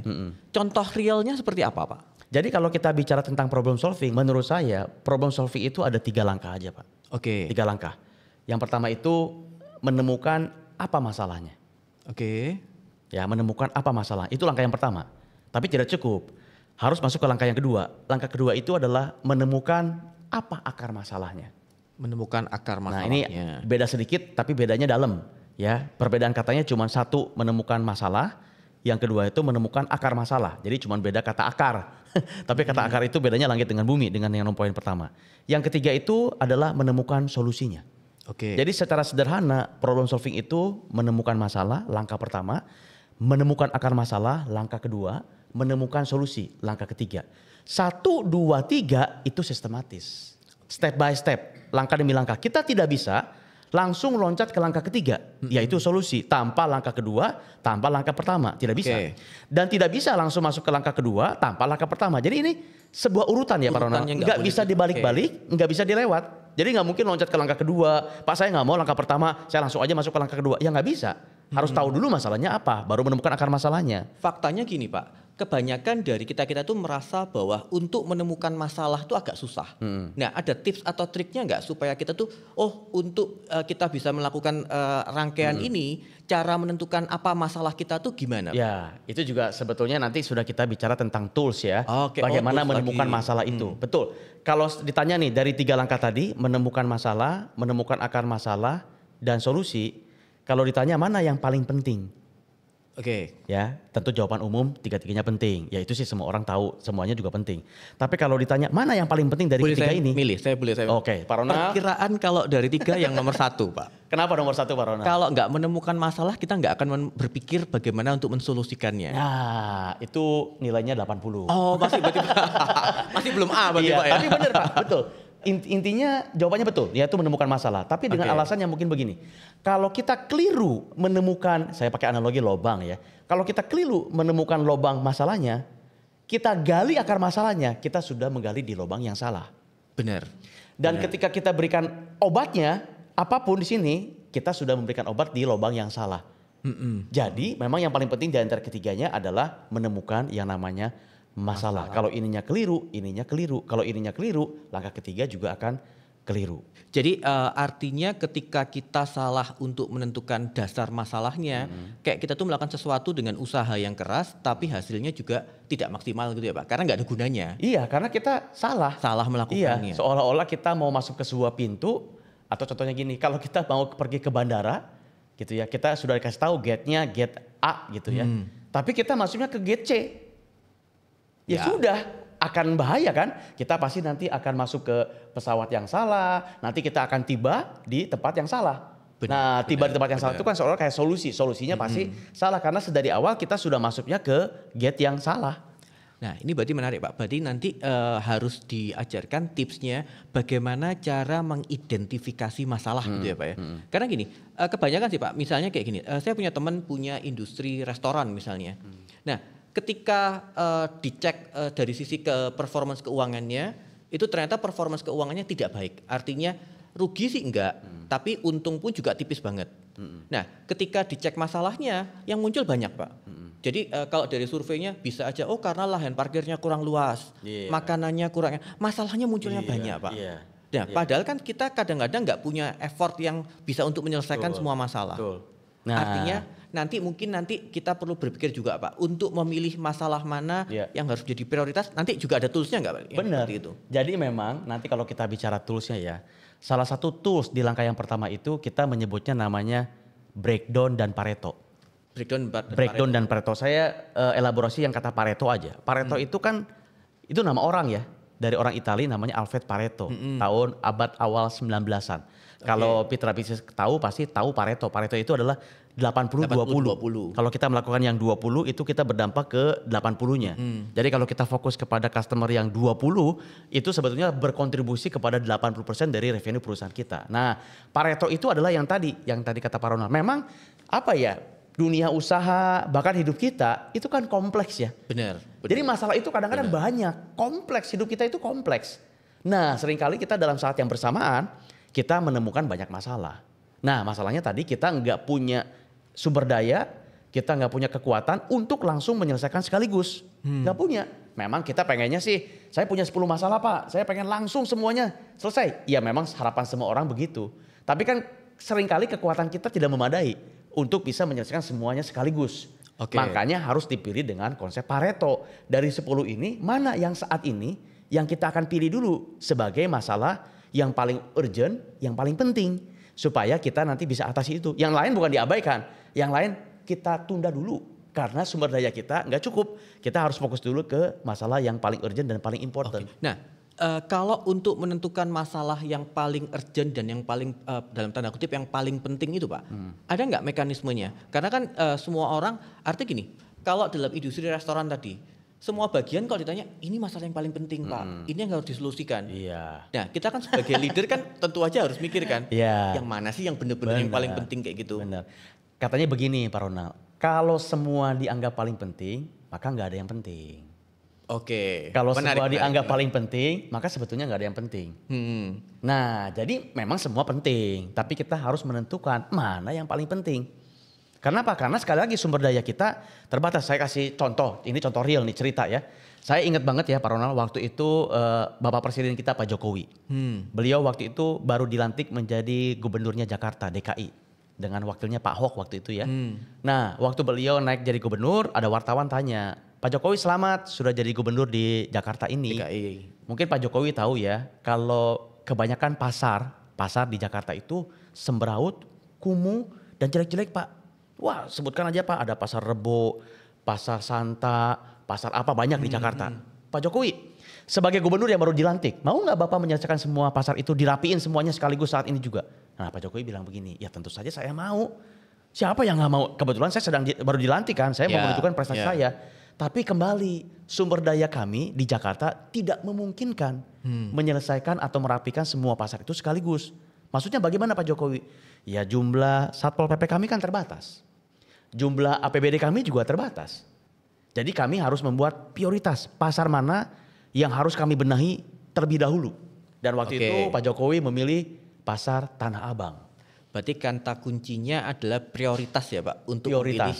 Speaker 2: Contoh realnya seperti apa Pak?
Speaker 1: Jadi kalau kita bicara tentang problem solving, menurut saya problem solving itu ada 3 langkah aja Pak. 3 langkah. Yang pertama itu menemukan apa masalahnya. Ya, menemukan apa masalah. Itu langkah yang pertama. Tapi tidak cukup. Harus masuk ke langkah yang kedua. Langkah kedua itu adalah menemukan apa akar masalahnya.
Speaker 2: Menemukan akar masalahnya.
Speaker 1: Nah, ini beda sedikit tapi bedanya dalam, ya. Perbedaan katanya cuma satu, menemukan masalah, yang kedua itu menemukan akar masalah. Jadi cuma beda kata akar. Tapi kata akar itu bedanya langit dengan bumi dengan yang poin pertama. Yang ketiga itu adalah menemukan solusinya. Jadi secara sederhana problem solving itu menemukan masalah, langkah pertama. Menemukan akar masalah, langkah kedua. Menemukan solusi, langkah ketiga. 1, 2, 3 itu sistematis. Step by step, langkah demi langkah. Kita tidak bisa langsung loncat ke langkah ketiga, yaitu solusi. Tanpa langkah kedua, tanpa langkah pertama. Tidak bisa. Dan tidak bisa langsung masuk ke langkah kedua tanpa langkah pertama. Jadi ini sebuah urutan ya Pak Ronald. Nggak bisa dibalik-balik, nggak bisa dilewat. Jadi nggak mungkin loncat ke langkah kedua. Pak saya nggak mau langkah pertama, saya langsung aja masuk ke langkah kedua. Ya nggak bisa. Harus tahu dulu masalahnya apa, baru menemukan akar masalahnya.
Speaker 2: Faktanya gini Pak, kebanyakan dari kita tuh merasa bahwa untuk menemukan masalah itu agak susah. Nah ada tips atau triknya nggak supaya kita tuh, untuk kita bisa melakukan rangkaian ini, cara menentukan apa masalah kita tuh gimana?
Speaker 1: Ya itu juga sebetulnya nanti sudah kita bicara tentang tools ya. Bagaimana menemukan masalah itu. Betul, kalau ditanya nih dari 3 langkah tadi, menemukan masalah, menemukan akar masalah, dan solusi. Kalau ditanya mana yang paling penting? Ya, tentu jawaban umum 3-tiganya penting. Ya itu sih semua orang tahu, semuanya juga penting. Tapi kalau ditanya mana yang paling penting dari ketiga ini?
Speaker 2: Saya boleh.
Speaker 1: Oke, Pak Ronald.
Speaker 2: Perkiraan kalau dari 3 yang nomor 1 Pak.
Speaker 1: Kenapa nomor 1 Pak Ronald?
Speaker 2: Kalau nggak menemukan masalah kita nggak akan berpikir bagaimana untuk mensolusikannya.
Speaker 1: Nah, itu nilainya 80.
Speaker 2: Oh, masih belum A berarti Pak ya.
Speaker 1: Tapi benar Pak, betul. Intinya jawabannya betul, yaitu menemukan masalah. Tapi dengan alasan yang mungkin begini. Kalau kita keliru menemukan, saya pakai analogi lobang ya. Kalau kita keliru menemukan lobang masalahnya, kita gali akar masalahnya, kita sudah menggali di lobang yang salah.
Speaker 2: Benar.
Speaker 1: Dan ketika kita berikan obatnya, apapun di sini, kita sudah memberikan obat di lobang yang salah. Jadi memang yang paling penting di antara ketiganya adalah menemukan yang namanya masalah. Kalau ininya keliru, ininya keliru. Kalau ininya keliru, langkah ketiga juga akan keliru.
Speaker 2: Jadi artinya ketika kita salah untuk menentukan dasar masalahnya, kayak kita tuh melakukan sesuatu dengan usaha yang keras, tapi hasilnya juga tidak maksimal gitu ya Pak, karena nggak ada gunanya.
Speaker 1: Iya, karena kita salah.
Speaker 2: Salah melakukannya.
Speaker 1: Iya, seolah-olah kita mau masuk ke sebuah pintu, atau contohnya gini, kalau kita mau pergi ke bandara, gitu ya, kita sudah dikasih tahu gate-nya gate A gitu ya, tapi kita masuknya ke gate C. Ya sudah, akan bahaya kan? Kita pasti nanti akan masuk ke pesawat yang salah, nanti kita akan tiba di tempat yang salah. Tiba di tempat yang salah itu kan seolah kayak solusinya pasti salah karena sedari awal kita sudah masuknya ke gate yang salah.
Speaker 2: Nah ini berarti menarik Pak, berarti nanti harus diajarkan tipsnya bagaimana cara mengidentifikasi masalah gitu ya Pak ya. Karena gini, kebanyakan sih Pak, misalnya kayak gini, saya punya teman punya industri restoran misalnya. Nah ketika dicek dari sisi performance keuangannya, itu ternyata performance keuangannya tidak baik. Artinya rugi sih enggak, tapi untung pun juga tipis banget. Nah ketika dicek masalahnya, yang muncul banyak Pak. Jadi kalau dari surveinya bisa aja, oh karena lahan parkirnya kurang luas, makanannya kurang, masalahnya munculnya banyak Pak. Nah, padahal kan kita kadang-kadang nggak punya effort yang bisa untuk menyelesaikan semua masalah. Nah, artinya nanti kita perlu berpikir juga Pak, untuk memilih masalah mana yang harus jadi prioritas, nanti juga ada toolsnya nggak Pak?
Speaker 1: Benar. Itu. Jadi memang nanti kalau kita bicara toolsnya ya, salah satu tools di langkah yang pertama itu kita menyebutnya namanya breakdown dan Pareto. Breakdown dan Pareto. Saya elaborasi yang kata Pareto aja. Pareto itu kan, itu nama orang ya. Dari orang Italia namanya Alfred Pareto. Tahun abad awal 19-an. Kalau Peter Bisnis tahu pasti tahu Pareto. Pareto itu adalah 80-20. Kalau kita melakukan yang 20 itu kita berdampak ke 80-nya. Jadi kalau kita fokus kepada customer yang 20 itu sebetulnya berkontribusi kepada 80% dari revenue perusahaan kita. Nah Pareto itu adalah yang tadi kata Pak Ronald. Memang apa ya, dunia usaha bahkan hidup kita itu kan kompleks ya.
Speaker 2: Benar.
Speaker 1: Jadi masalah itu kadang-kadang banyak, kompleks, hidup kita itu kompleks. Nah seringkali kita dalam saat yang bersamaan kita menemukan banyak masalah. Nah masalahnya tadi kita nggak punya sumber daya, kita nggak punya kekuatan untuk langsung menyelesaikan sekaligus. Nggak punya. Memang kita pengennya sih, saya punya 10 masalah Pak, saya pengen langsung semuanya selesai. Ya memang harapan semua orang begitu. Tapi kan seringkali kekuatan kita tidak memadai untuk bisa menyelesaikan semuanya sekaligus. Makanya harus dipilih dengan konsep Pareto. Dari 10 ini, mana yang saat ini yang kita akan pilih dulu sebagai masalah yang paling urgent, yang paling penting. Supaya kita nanti bisa atasi itu. Yang lain bukan diabaikan, yang lain kita tunda dulu. Karena sumber daya kita nggak cukup. Kita harus fokus dulu ke masalah yang paling urgent dan paling important.
Speaker 2: Nah, kalau untuk menentukan masalah yang paling urgent dan yang paling dalam tanda kutip yang paling penting itu Pak, ada nggak mekanismenya? Karena kan semua orang, artinya gini, kalau dalam industri restoran tadi, semua bagian kalau ditanya, ini masalah yang paling penting Pak, ini yang harus disolusikan. Nah kita kan sebagai leader kan tentu aja harus mikir kan, yang mana sih yang benar-benar yang paling penting kayak gitu.
Speaker 1: Benar. Katanya begini Pak Ronald, kalau semua dianggap paling penting, maka nggak ada yang penting. Kalau semua dianggap paling penting, maka sebetulnya nggak ada yang penting. Nah, jadi memang semua penting, tapi kita harus menentukan mana yang paling penting. Karena apa? Karena sekali lagi sumber daya kita terbatas. Saya kasih contoh, ini contoh real nih cerita ya. Saya ingat banget ya Pak Ronald, waktu itu Bapak Presiden kita Pak Jokowi. Beliau waktu itu baru dilantik menjadi gubernurnya Jakarta, DKI. Dengan wakilnya Pak Ahok waktu itu ya. Nah, waktu beliau naik jadi gubernur, ada wartawan tanya, Pak Jokowi selamat sudah jadi gubernur di Jakarta ini. Mungkin Pak Jokowi tahu ya, kalau kebanyakan pasar di Jakarta itu sembraut, kumuh, dan jelek-jelek Pak. Wah sebutkan aja Pak, ada pasar Rebo, pasar Santa, pasar apa banyak di Jakarta. Pak Jokowi sebagai gubernur yang baru dilantik, mau nggak Bapak menyelesaikan semua pasar itu, dirapiin semuanya sekaligus saat ini juga? Nah Pak Jokowi bilang begini, ya tentu saja saya mau. Siapa yang nggak mau? Kebetulan saya baru dilantik kan, saya mau menunjukkan prestasi saya. Tapi kembali, sumber daya kami di Jakarta tidak memungkinkan menyelesaikan atau merapikan semua pasar itu sekaligus. Maksudnya bagaimana Pak Jokowi? Ya jumlah Satpol PP kami kan terbatas. Jumlah APBD kami juga terbatas. Jadi kami harus membuat prioritas pasar mana yang harus kami benahi terlebih dahulu. Dan waktu itu Pak Jokowi memilih pasar Tanah Abang.
Speaker 2: Berarti kata kuncinya adalah prioritas ya Pak, untuk memilih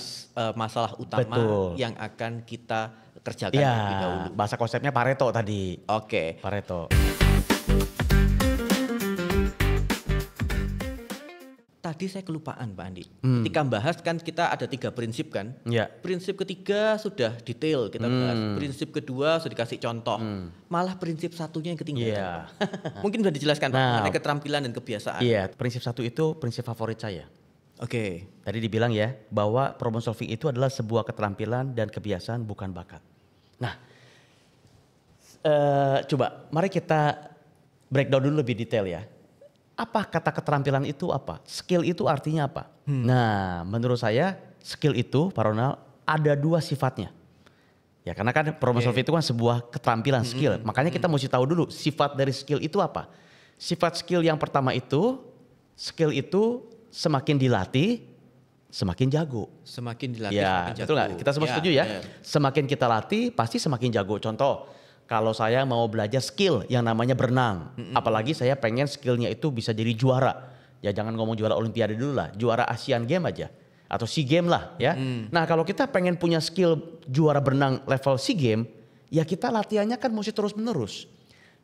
Speaker 2: masalah utama yang akan kita kerjakan terlebih dahulu.
Speaker 1: Bahasa konsepnya Pareto tadi.
Speaker 2: Oke.
Speaker 1: Pareto.
Speaker 2: Tadi saya kelupaan Pak Andi. Ketika bahas kan kita ada 3 prinsip kan.
Speaker 1: Ya.
Speaker 2: Prinsip ketiga sudah detail kita bahas. Prinsip kedua sudah dikasih contoh. Malah prinsip satunya yang ketinggalan. Mungkin bisa dijelaskan Pak, mengenai keterampilan dan kebiasaan.
Speaker 1: Iya, prinsip satu itu prinsip favorit saya.
Speaker 2: Oke.
Speaker 1: Tadi dibilang ya bahwa problem solving itu adalah sebuah keterampilan dan kebiasaan bukan bakat. Nah, coba mari kita breakdown dulu lebih detail ya. Apa kata keterampilan itu apa? Skill itu artinya apa? Nah, menurut saya skill itu, Pak Ronald, ada 2 sifatnya. Ya karena kan problem solving itu kan sebuah keterampilan skill. Makanya kita mesti tahu dulu sifat dari skill itu apa. Sifat skill yang pertama itu, skill itu semakin dilatih, semakin jago.
Speaker 2: Semakin dilatih,
Speaker 1: ya,
Speaker 2: semakin jago.
Speaker 1: Betul gak? Kita semua setuju ya? Semakin kita latih, pasti semakin jago. Contoh, kalau saya mau belajar skill yang namanya berenang, apalagi saya pengen skillnya itu bisa jadi juara. Ya jangan ngomong juara olimpiade dulu lah, juara Asian Games aja. Atau SEA Games lah ya. Nah kalau kita pengen punya skill juara berenang level SEA Games, ya kita latihannya kan mesti terus menerus.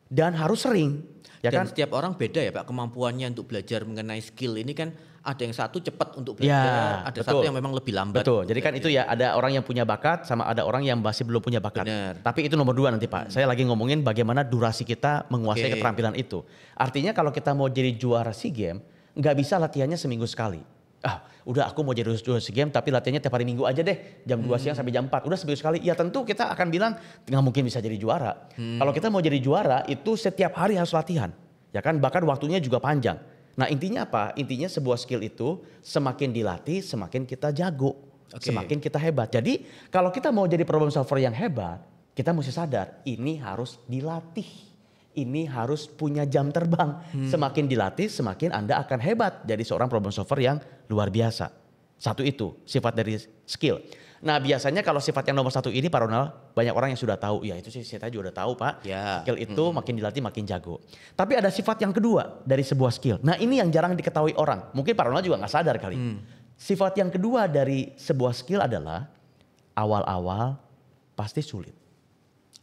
Speaker 1: Dan harus sering. Ya
Speaker 2: Dan
Speaker 1: kan?
Speaker 2: setiap orang beda ya Pak, kemampuannya untuk belajar mengenai skill ini kan ada yang satu cepat untuk belajar, ada satu yang memang lebih lambat.
Speaker 1: Betul, jadi kan itu ya ada orang yang punya bakat sama ada orang yang masih belum punya bakat.
Speaker 2: Benar.
Speaker 1: Tapi itu nomor 2 nanti Pak, saya lagi ngomongin bagaimana durasi kita menguasai keterampilan itu. Artinya kalau kita mau jadi juara SEA Games, nggak bisa latihannya seminggu sekali. Udah aku mau jadi juara SEA Games tapi latihannya tiap hari Minggu aja deh, jam 2 siang sampai jam 4, udah seminggu sekali. Ya tentu kita akan bilang nggak mungkin bisa jadi juara. Kalau kita mau jadi juara itu setiap hari harus latihan. Ya kan, bahkan waktunya juga panjang. Nah intinya apa? Intinya sebuah skill itu semakin dilatih semakin kita jago. Semakin kita hebat. Jadi kalau kita mau jadi problem solver yang hebat, kita mesti sadar ini harus dilatih. Ini harus punya jam terbang. Semakin dilatih semakin Anda akan hebat. Jadi seorang problem solver yang luar biasa. Satu itu sifat dari skill. Nah biasanya kalau sifat yang nomor 1 ini Pak Ronald, banyak orang yang sudah tahu. Ya itu sih saya juga udah tahu Pak. Skill itu makin dilatih makin jago. Tapi ada sifat yang kedua dari sebuah skill. Nah ini yang jarang diketahui orang. Mungkin Pak Ronald juga gak sadar kali. Sifat yang kedua dari sebuah skill adalah awal-awal pasti sulit.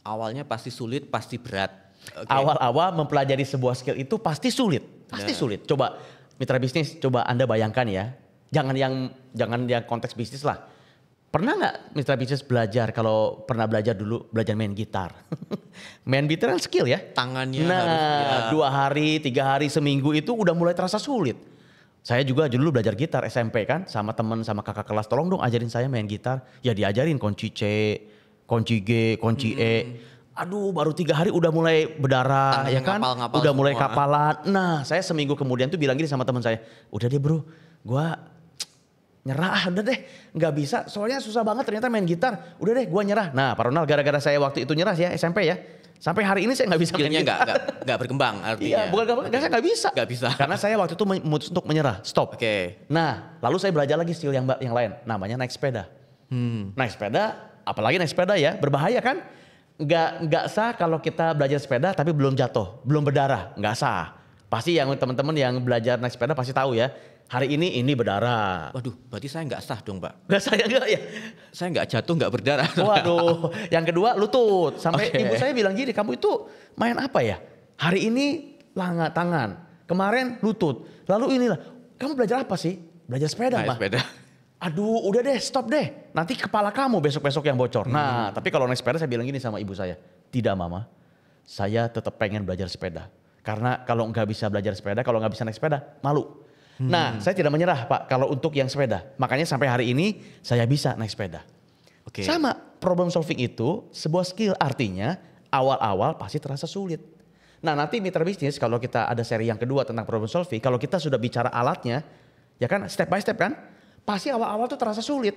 Speaker 2: Awalnya pasti sulit, pasti berat.
Speaker 1: Awal-awal mempelajari sebuah skill itu pasti sulit. Pasti sulit. Coba mitra bisnis, coba Anda bayangkan ya. Jangan yang konteks bisnis lah. Pernah nggak mitra bisnis belajar, kalau pernah belajar dulu, belajar main gitar. Main gitar kan skill ya.
Speaker 2: Tangannya
Speaker 1: harus 2 hari, 3 hari, seminggu itu udah mulai terasa sulit. Saya juga dulu belajar gitar SMP kan, sama temen, sama kakak kelas, tolong dong ajarin saya main gitar. Ya diajarin kunci C, kunci G, kunci E. Aduh baru 3 hari udah mulai berdarah.
Speaker 2: Tangannya
Speaker 1: ya kan,
Speaker 2: ngapal-ngapal
Speaker 1: udah mulai
Speaker 2: semua.
Speaker 1: kapalan. Nah saya seminggu kemudian tuh bilang gini sama teman saya, udah deh bro, gua nyerah, udah deh nggak bisa, soalnya susah banget ternyata main gitar, udah deh gua nyerah. Nah Pak Ronald, gara-gara saya waktu itu nyerah ya SMP ya, sampai hari ini saya nggak bisa main gitar.
Speaker 2: nggak berkembang artinya.
Speaker 1: Iya bukan saya nggak bisa.
Speaker 2: Nggak bisa.
Speaker 1: Karena saya waktu itu memutus untuk menyerah, stop. Nah lalu saya belajar lagi skill yang lain, namanya naik sepeda. Naik sepeda, apalagi naik sepeda ya, berbahaya kan? Nggak sah kalau kita belajar sepeda tapi belum jatuh, belum berdarah, nggak sah. Pasti yang teman-teman yang belajar naik sepeda pasti tahu ya. Hari ini berdarah.
Speaker 2: Waduh, berarti saya nggak sah dong, Pak.
Speaker 1: Nggak sah enggak ya?
Speaker 2: Saya nggak jatuh, nggak berdarah.
Speaker 1: Waduh, yang kedua lutut. Sampai ibu saya bilang gini, kamu itu main apa ya? Hari ini tangan, kemarin lutut, lalu inilah. Kamu belajar apa sih? Belajar sepeda,
Speaker 2: naik
Speaker 1: Mah.
Speaker 2: sepeda.
Speaker 1: Aduh, udah deh, stop deh. Nanti kepala kamu besok-besok yang bocor. Nah, tapi kalau naik sepeda saya bilang gini sama ibu saya, tidak Mama, saya tetap pengen belajar sepeda. Karena kalau nggak bisa belajar sepeda, kalau nggak bisa naik sepeda, malu. Nah, saya tidak menyerah Pak kalau untuk yang sepeda. Makanya sampai hari ini saya bisa naik sepeda. Sama, problem solving itu sebuah skill, artinya awal-awal pasti terasa sulit. Nah nanti mitra bisnis kalau kita ada seri yang kedua tentang problem solving, kalau kita sudah bicara alatnya, ya kan step by step kan, pasti awal-awal tuh terasa sulit.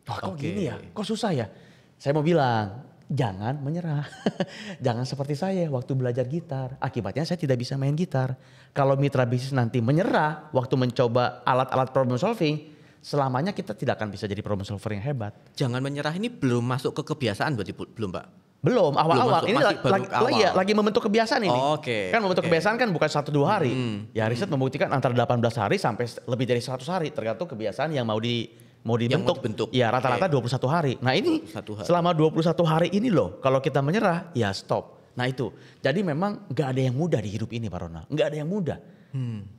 Speaker 1: Kok gini ya, kok susah ya. Saya mau bilang, jangan menyerah. Jangan seperti saya waktu belajar gitar. Akibatnya saya tidak bisa main gitar. Kalau mitra bisnis nanti menyerah waktu mencoba alat-alat problem solving, selamanya kita tidak akan bisa jadi problem solver yang hebat.
Speaker 2: Jangan menyerah ini belum masuk ke kebiasaan berarti belum Pak?
Speaker 1: Belum, awal-awal.
Speaker 2: masuk,
Speaker 1: Ini
Speaker 2: masih baru awal.
Speaker 1: lagi membentuk kebiasaan ini.
Speaker 2: Oh, oke,
Speaker 1: Kan membentuk
Speaker 2: oke.
Speaker 1: kebiasaan kan bukan 1-2 hari. Ya riset membuktikan antara 18 hari sampai lebih dari 100 hari. Tergantung kebiasaan yang mau dibentuk.
Speaker 2: dibentuk.
Speaker 1: Ya rata-rata 21 hari. Nah ini
Speaker 2: 21 hari.
Speaker 1: selama 21 hari ini loh. Kalau kita menyerah ya stop. Nah itu. Jadi memang gak ada yang mudah di hidup ini Pak Ronald. Gak ada yang mudah.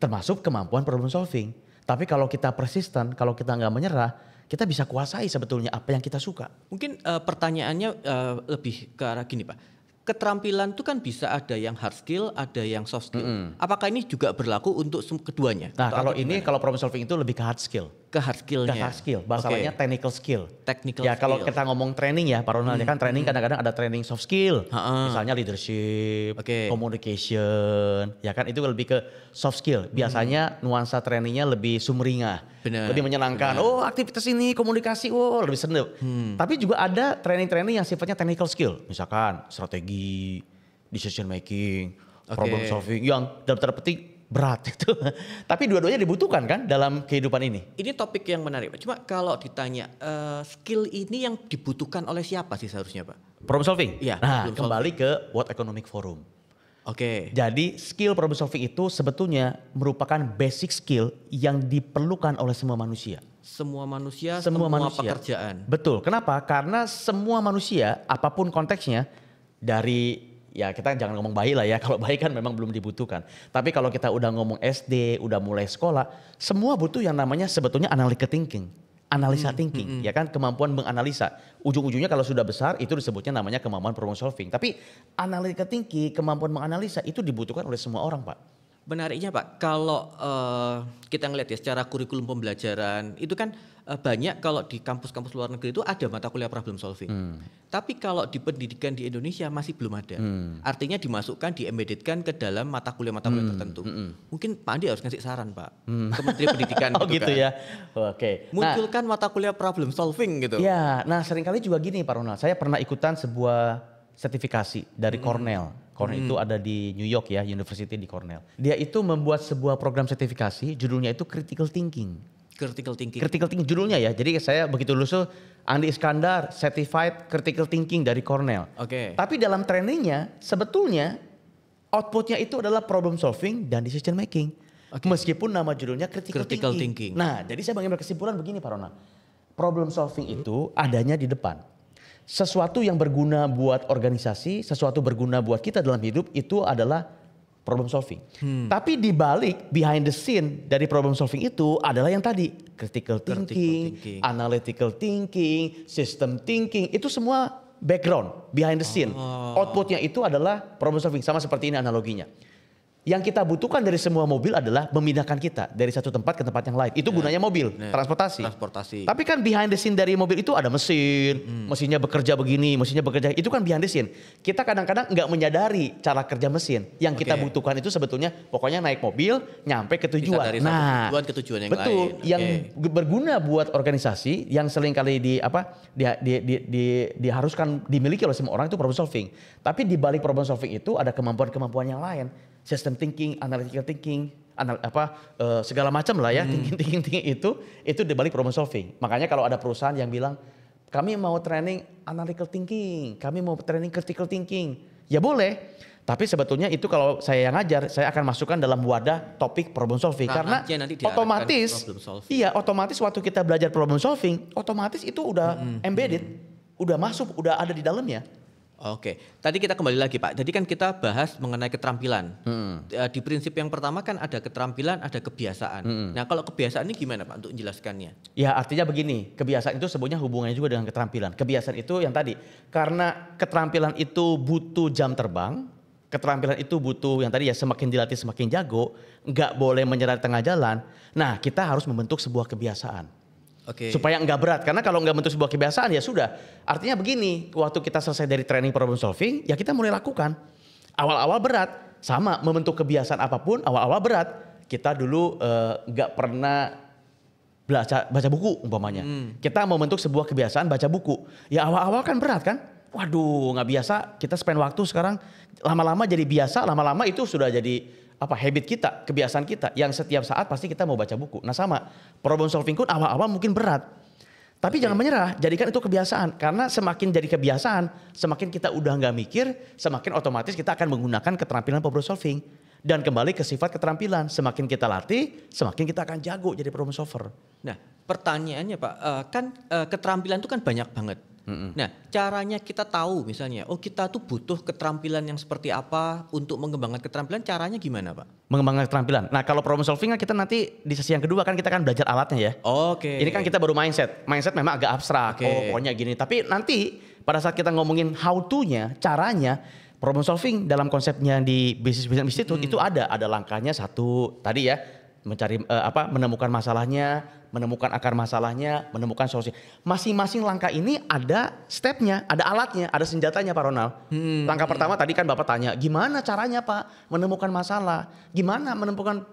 Speaker 1: Termasuk kemampuan problem solving. Tapi kalau kita persisten, kalau kita gak menyerah, kita bisa kuasai sebetulnya apa yang kita suka.
Speaker 2: Mungkin pertanyaannya lebih ke arah gini Pak. Keterampilan itu kan bisa ada yang hard skill, ada yang soft skill. Apakah ini juga berlaku untuk keduanya?
Speaker 1: Nah
Speaker 2: Atau
Speaker 1: kalau
Speaker 2: gimana?
Speaker 1: kalau problem solving itu lebih ke hard skill.
Speaker 2: Ke hard skillnya.
Speaker 1: Ke hard skill, bahasa
Speaker 2: Oke.
Speaker 1: lainnya technical skill.
Speaker 2: Technical
Speaker 1: Ya kalau
Speaker 2: skill.
Speaker 1: kita ngomong training ya Pak Ronald, ya kan training kadang-kadang ada training soft skill. Misalnya leadership,
Speaker 2: Oke.
Speaker 1: communication, ya kan itu lebih ke soft skill. Biasanya nuansa trainingnya lebih sumringah,
Speaker 2: Benar,
Speaker 1: lebih menyenangkan. Oh aktivitas ini komunikasi, oh lebih seneng. Tapi juga ada training-training yang sifatnya technical skill. Misalkan strategi, decision making, problem
Speaker 2: Oke.
Speaker 1: solving yang dalam tanda petik berat itu. Tapi dua-duanya dibutuhkan kan dalam kehidupan ini.
Speaker 2: Ini topik yang menarik Pak. Cuma kalau ditanya skill ini yang dibutuhkan oleh siapa sih seharusnya Pak?
Speaker 1: Problem solving.
Speaker 2: Iya,
Speaker 1: Nah,
Speaker 2: problem
Speaker 1: kembali ke World Economic Forum.
Speaker 2: Oke.
Speaker 1: Jadi skill problem solving itu sebetulnya merupakan basic skill yang diperlukan oleh semua manusia.
Speaker 2: Semua manusia,
Speaker 1: Semua
Speaker 2: semua
Speaker 1: manusia.
Speaker 2: pekerjaan.
Speaker 1: Betul. Kenapa? Karena semua manusia, apapun konteksnya, dari ya kita jangan ngomong bayi lah ya. Kalau bayi kan memang belum dibutuhkan. Tapi kalau kita udah ngomong SD, udah mulai sekolah, semua butuh yang namanya sebetulnya analytical thinking. Analisa thinking, ya kan, kemampuan menganalisa. Ujung-ujungnya kalau sudah besar itu disebutnya namanya kemampuan problem solving. Tapi analytical thinking, kemampuan menganalisa itu dibutuhkan oleh semua orang, Pak.
Speaker 2: Menariknya Pak, kalau kita ngelihat ya secara kurikulum pembelajaran itu kan banyak kalau di kampus-kampus luar negeri itu ada mata kuliah problem solving. Tapi kalau di pendidikan di Indonesia masih belum ada. Artinya dimasukkan, diembeddedkan ke dalam mata kuliah tertentu. Mungkin Pak Andi harus ngasih saran Pak ke Menteri Pendidikan.
Speaker 1: Oh gitu
Speaker 2: kan.
Speaker 1: ya. Oke. Nah,
Speaker 2: Munculkan mata kuliah problem solving gitu.
Speaker 1: ya, nah seringkali juga gini Pak Ronald. Saya pernah ikutan sebuah sertifikasi dari Cornell. Cornell itu ada di New York ya, University di Cornell. Dia itu membuat sebuah program sertifikasi, judulnya itu Critical Thinking.
Speaker 2: Critical thinking.
Speaker 1: Critical Thinking judulnya ya. Jadi saya begitu lulus Andi Iskandar Certified Critical Thinking dari Cornell.
Speaker 2: Oke.
Speaker 1: Tapi dalam trainingnya sebetulnya outputnya itu adalah problem solving dan decision making.
Speaker 2: Oke.
Speaker 1: Meskipun nama judulnya critical
Speaker 2: Critical
Speaker 1: thinking.
Speaker 2: thinking.
Speaker 1: Nah, jadi saya mengambil kesimpulan begini Pak Ronald. Problem solving itu adanya di depan. Sesuatu yang berguna buat organisasi, sesuatu berguna buat kita dalam hidup itu adalah problem solving. Tapi di balik behind the scene dari problem solving itu adalah yang tadi critical thinking,
Speaker 2: thinking.
Speaker 1: analytical thinking, system thinking, itu semua background behind the scene. Outputnya itu adalah problem solving, sama seperti ini analoginya. Yang kita butuhkan dari semua mobil adalah memindahkan kita dari satu tempat ke tempat yang lain. Itu gunanya mobil, transportasi.
Speaker 2: Transportasi.
Speaker 1: Tapi kan behind the scene dari mobil itu ada mesin, mesinnya bekerja begini, mesinnya bekerja, itu kan behind the scene. Kita kadang-kadang nggak menyadari cara kerja mesin. Yang kita
Speaker 2: Oke.
Speaker 1: butuhkan itu sebetulnya pokoknya naik mobil, nyampe ke
Speaker 2: Bisa
Speaker 1: tujuan.
Speaker 2: dari satu tujuan ke tujuan yang
Speaker 1: betul.
Speaker 2: lain.
Speaker 1: Yang
Speaker 2: Oke.
Speaker 1: berguna buat organisasi yang seringkali diharuskan dimiliki oleh semua orang itu problem solving. Tapi di balik problem solving itu ada kemampuan-kemampuan yang lain. System thinking, analytical thinking, segala macam lah ya, thinking itu di balik problem solving. Makanya kalau ada perusahaan yang bilang kami mau training analytical thinking, kami mau training critical thinking, ya boleh. Tapi sebetulnya itu kalau saya yang ngajar, saya akan masukkan dalam wadah topik problem solving. Karena
Speaker 2: Ranahnya nanti diarahkan
Speaker 1: otomatis,
Speaker 2: ke problem solving.
Speaker 1: iya otomatis waktu kita belajar problem solving, otomatis itu udah embedded, udah masuk, udah ada di dalamnya.
Speaker 2: Oke, tadi kita kembali lagi Pak. Jadi kan kita bahas mengenai keterampilan. Di prinsip yang pertama kan ada keterampilan, ada kebiasaan. Nah kalau kebiasaan ini gimana Pak untuk menjelaskannya?
Speaker 1: Ya artinya begini, kebiasaan itu sebenarnya hubungannya juga dengan keterampilan. Kebiasaan itu yang tadi, karena keterampilan itu butuh jam terbang, keterampilan itu butuh yang tadi ya semakin dilatih semakin jago, nggak boleh menyerah di tengah jalan. Nah kita harus membentuk sebuah kebiasaan.
Speaker 2: Oke.
Speaker 1: Supaya nggak berat, karena kalau nggak bentuk sebuah kebiasaan ya sudah. Artinya begini, waktu kita selesai dari training problem solving, ya kita mulai lakukan. Awal-awal berat, sama membentuk kebiasaan apapun, awal-awal berat. Kita dulu nggak pernah baca buku umpamanya. Kita mau bentuk sebuah kebiasaan baca buku. Ya awal-awal kan berat kan? Waduh nggak biasa, kita spend waktu sekarang lama-lama jadi biasa, lama-lama itu sudah jadi habit kita, kebiasaan kita yang setiap saat pasti kita mau baca buku. Nah sama, problem solving pun awal-awal mungkin berat. Tapi jangan menyerah, jadikan itu kebiasaan. Karena semakin jadi kebiasaan, semakin kita udah nggak mikir, semakin otomatis kita akan menggunakan keterampilan problem solving. Dan kembali ke sifat keterampilan, semakin kita latih, semakin kita akan jago jadi problem solver.
Speaker 2: Nah, pertanyaannya Pak, keterampilan itu kan banyak banget. Nah, caranya kita tahu misalnya, kita tuh butuh keterampilan yang seperti apa untuk mengembangkan keterampilan, caranya gimana Pak?
Speaker 1: Mengembangkan keterampilan. Nah kalau problem solving kan kita nanti di sesi yang kedua kan kita kan belajar alatnya ya.
Speaker 2: Oke.
Speaker 1: Ini kan kita baru mindset. Mindset memang agak abstrak.
Speaker 2: Oke.
Speaker 1: Pokoknya gini. Tapi nanti pada saat kita ngomongin how to-nya, caranya, problem solving dalam konsepnya di Business Institute itu ada langkahnya satu tadi ya, mencari menemukan masalahnya, menemukan akar masalahnya, menemukan solusi. Masing-masing langkah ini ada stepnya, ada alatnya, ada senjatanya Pak Ronald. Langkah pertama tadi kan Bapak tanya, gimana caranya Pak menemukan masalah? Gimana menemukan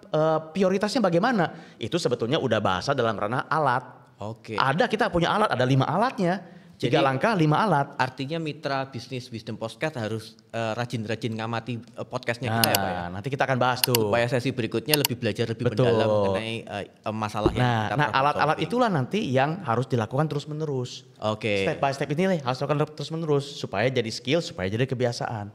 Speaker 1: prioritasnya bagaimana? Itu sebetulnya udah bahasa dalam ranah alat.
Speaker 2: Oke.
Speaker 1: Ada, kita punya alat, ada 5 alatnya. 3 langkah, 5 alat.
Speaker 2: Artinya mitra bisnis Wisdom Podcast harus rajin-rajin ngamati podcastnya kita ya Pak ya?
Speaker 1: Nanti kita akan bahas tuh.
Speaker 2: Supaya sesi berikutnya lebih belajar lebih mendalam mengenai masalah yang kita
Speaker 1: alat-alat itulah nanti yang harus dilakukan terus-menerus.
Speaker 2: Oke.
Speaker 1: Step by step ini harus dilakukan terus-menerus supaya jadi skill, supaya jadi kebiasaan.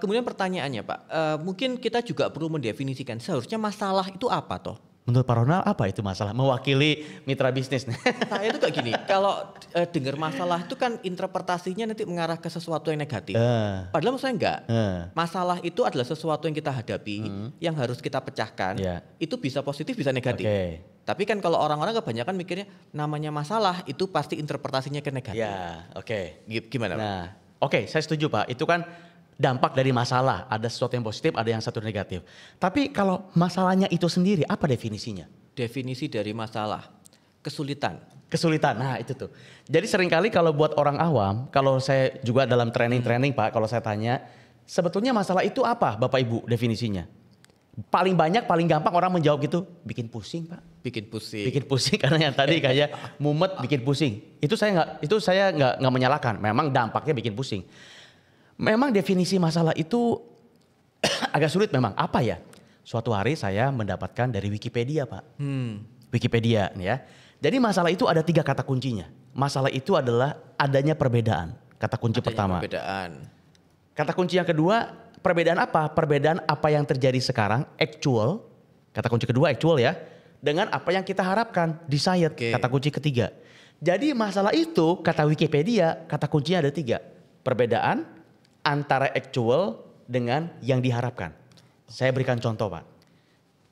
Speaker 2: Kemudian pertanyaannya Pak, mungkin kita juga perlu mendefinisikan seharusnya masalah itu apa toh?
Speaker 1: Menurut Pak Ronald apa itu masalah? Mewakili mitra bisnis.
Speaker 2: Saya itu kayak gini, kalau dengar masalah itu kan interpretasinya nanti mengarah ke sesuatu yang negatif. Padahal maksudnya enggak. Masalah itu adalah sesuatu yang kita hadapi, yang harus kita pecahkan. Itu bisa positif, bisa negatif. Tapi kan kalau orang-orang kebanyakan mikirnya namanya masalah itu pasti interpretasinya ke negatif. Gimana Pak?
Speaker 1: Saya setuju Pak. Itu kan dampak dari masalah, ada sesuatu yang positif, ada yang satu negatif. Tapi kalau masalahnya itu sendiri, apa definisinya?
Speaker 2: Definisi dari masalah, kesulitan.
Speaker 1: Kesulitan, nah itu tuh. Jadi seringkali kalau buat orang awam, kalau saya juga dalam training Pak, kalau saya tanya, sebetulnya masalah itu apa Bapak Ibu definisinya? Paling banyak, paling gampang orang menjawab gitu, bikin pusing Pak.
Speaker 2: Bikin pusing.
Speaker 1: Bikin pusing karena yang tadi kayak mumet bikin pusing. Itu saya nggak menyalahkan, memang dampaknya bikin pusing. Memang definisi masalah itu agak sulit memang. Apa ya? Suatu hari saya mendapatkan dari Wikipedia Pak. Wikipedia nih ya. Jadi masalah itu ada 3 kata kuncinya. Masalah itu adalah adanya perbedaan. Kata kunci pertama.
Speaker 2: Perbedaan.
Speaker 1: Kata kunci yang kedua, perbedaan apa? Perbedaan apa yang terjadi sekarang, actual. Kata kunci kedua actual ya. Dengan apa yang kita harapkan, desired. Kata kunci ketiga. Jadi masalah itu kata Wikipedia, kata kuncinya ada 3. Perbedaan antara actual dengan yang diharapkan. Saya berikan contoh Pak.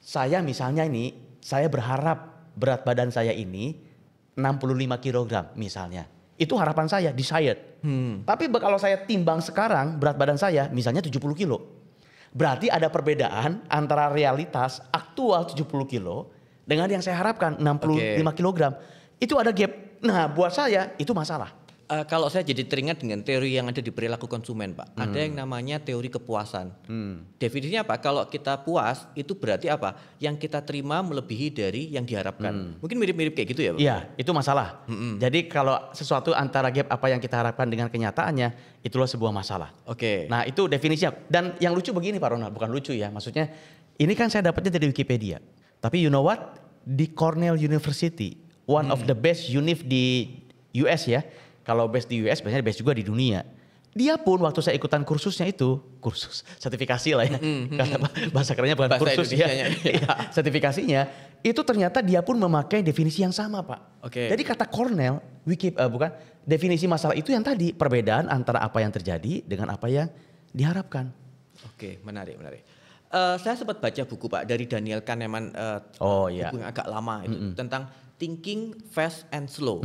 Speaker 1: Saya misalnya ini, saya berharap berat badan saya ini 65 kg misalnya. Itu harapan saya, desired. Tapi kalau saya timbang sekarang berat badan saya misalnya 70 kilo. Berarti ada perbedaan antara realitas aktual 70 kilo dengan yang saya harapkan 65 kg. Itu ada gap. Nah buat saya itu masalah.
Speaker 2: Kalau saya jadi teringat dengan teori yang ada di perilaku konsumen Pak. Ada yang namanya teori kepuasan. Definisinya apa? Kalau kita puas itu berarti apa? Yang kita terima melebihi dari yang diharapkan. Mungkin mirip-mirip kayak gitu ya Pak?
Speaker 1: Iya itu masalah. Jadi kalau sesuatu antara gap apa yang kita harapkan dengan kenyataannya, itulah sebuah masalah. Nah itu definisinya. Dan yang lucu begini Pak Ronald, bukan lucu ya. Maksudnya ini kan saya dapatnya dari Wikipedia. Tapi you know what? Di Cornell University, one of the best univ di US ya. Kalau base di US biasanya base juga di dunia. Dia pun waktu saya ikutan kursusnya itu, kursus sertifikasi lah ya. Karena bahasa kerennya bukan bahasa kursus ya. Sertifikasinya itu ternyata dia pun memakai definisi yang sama Pak. Jadi kata Cornell, definisi masalah itu yang tadi, perbedaan antara apa yang terjadi dengan apa yang diharapkan.
Speaker 2: Menarik. Saya sempat baca buku Pak dari Daniel Kahneman, buku yang agak lama itu tentang thinking fast and slow.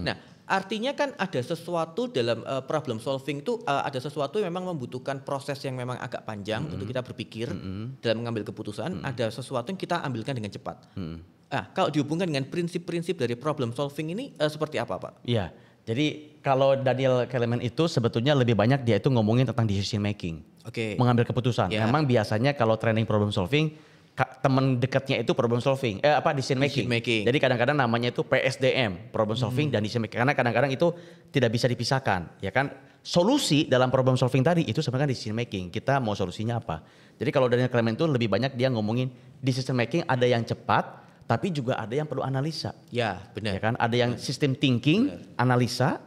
Speaker 2: Nah, artinya kan ada sesuatu dalam problem solving itu ada sesuatu yang memang membutuhkan proses yang memang agak panjang untuk kita berpikir dalam mengambil keputusan. Ada sesuatu yang kita ambilkan dengan cepat. Kalau dihubungkan dengan prinsip-prinsip dari problem solving ini seperti apa Pak?
Speaker 1: Iya, jadi kalau Daniel Kahneman itu sebetulnya lebih banyak dia itu ngomongin tentang decision making. Mengambil keputusan. Memang biasanya kalau training problem solving, teman dekatnya itu problem solving, decision making. Jadi kadang-kadang namanya itu PSDM, problem solving dan decision making. Karena kadang-kadang itu tidak bisa dipisahkan, ya kan? Solusi dalam problem solving tadi itu sebenarnya decision making. Kita mau solusinya apa? Jadi kalau Daniel Kahneman itu lebih banyak dia ngomongin decision making ada yang cepat, tapi juga ada yang perlu analisa.
Speaker 2: Ya, benar.
Speaker 1: Ya kan? Ada yang sistem thinking, analisa,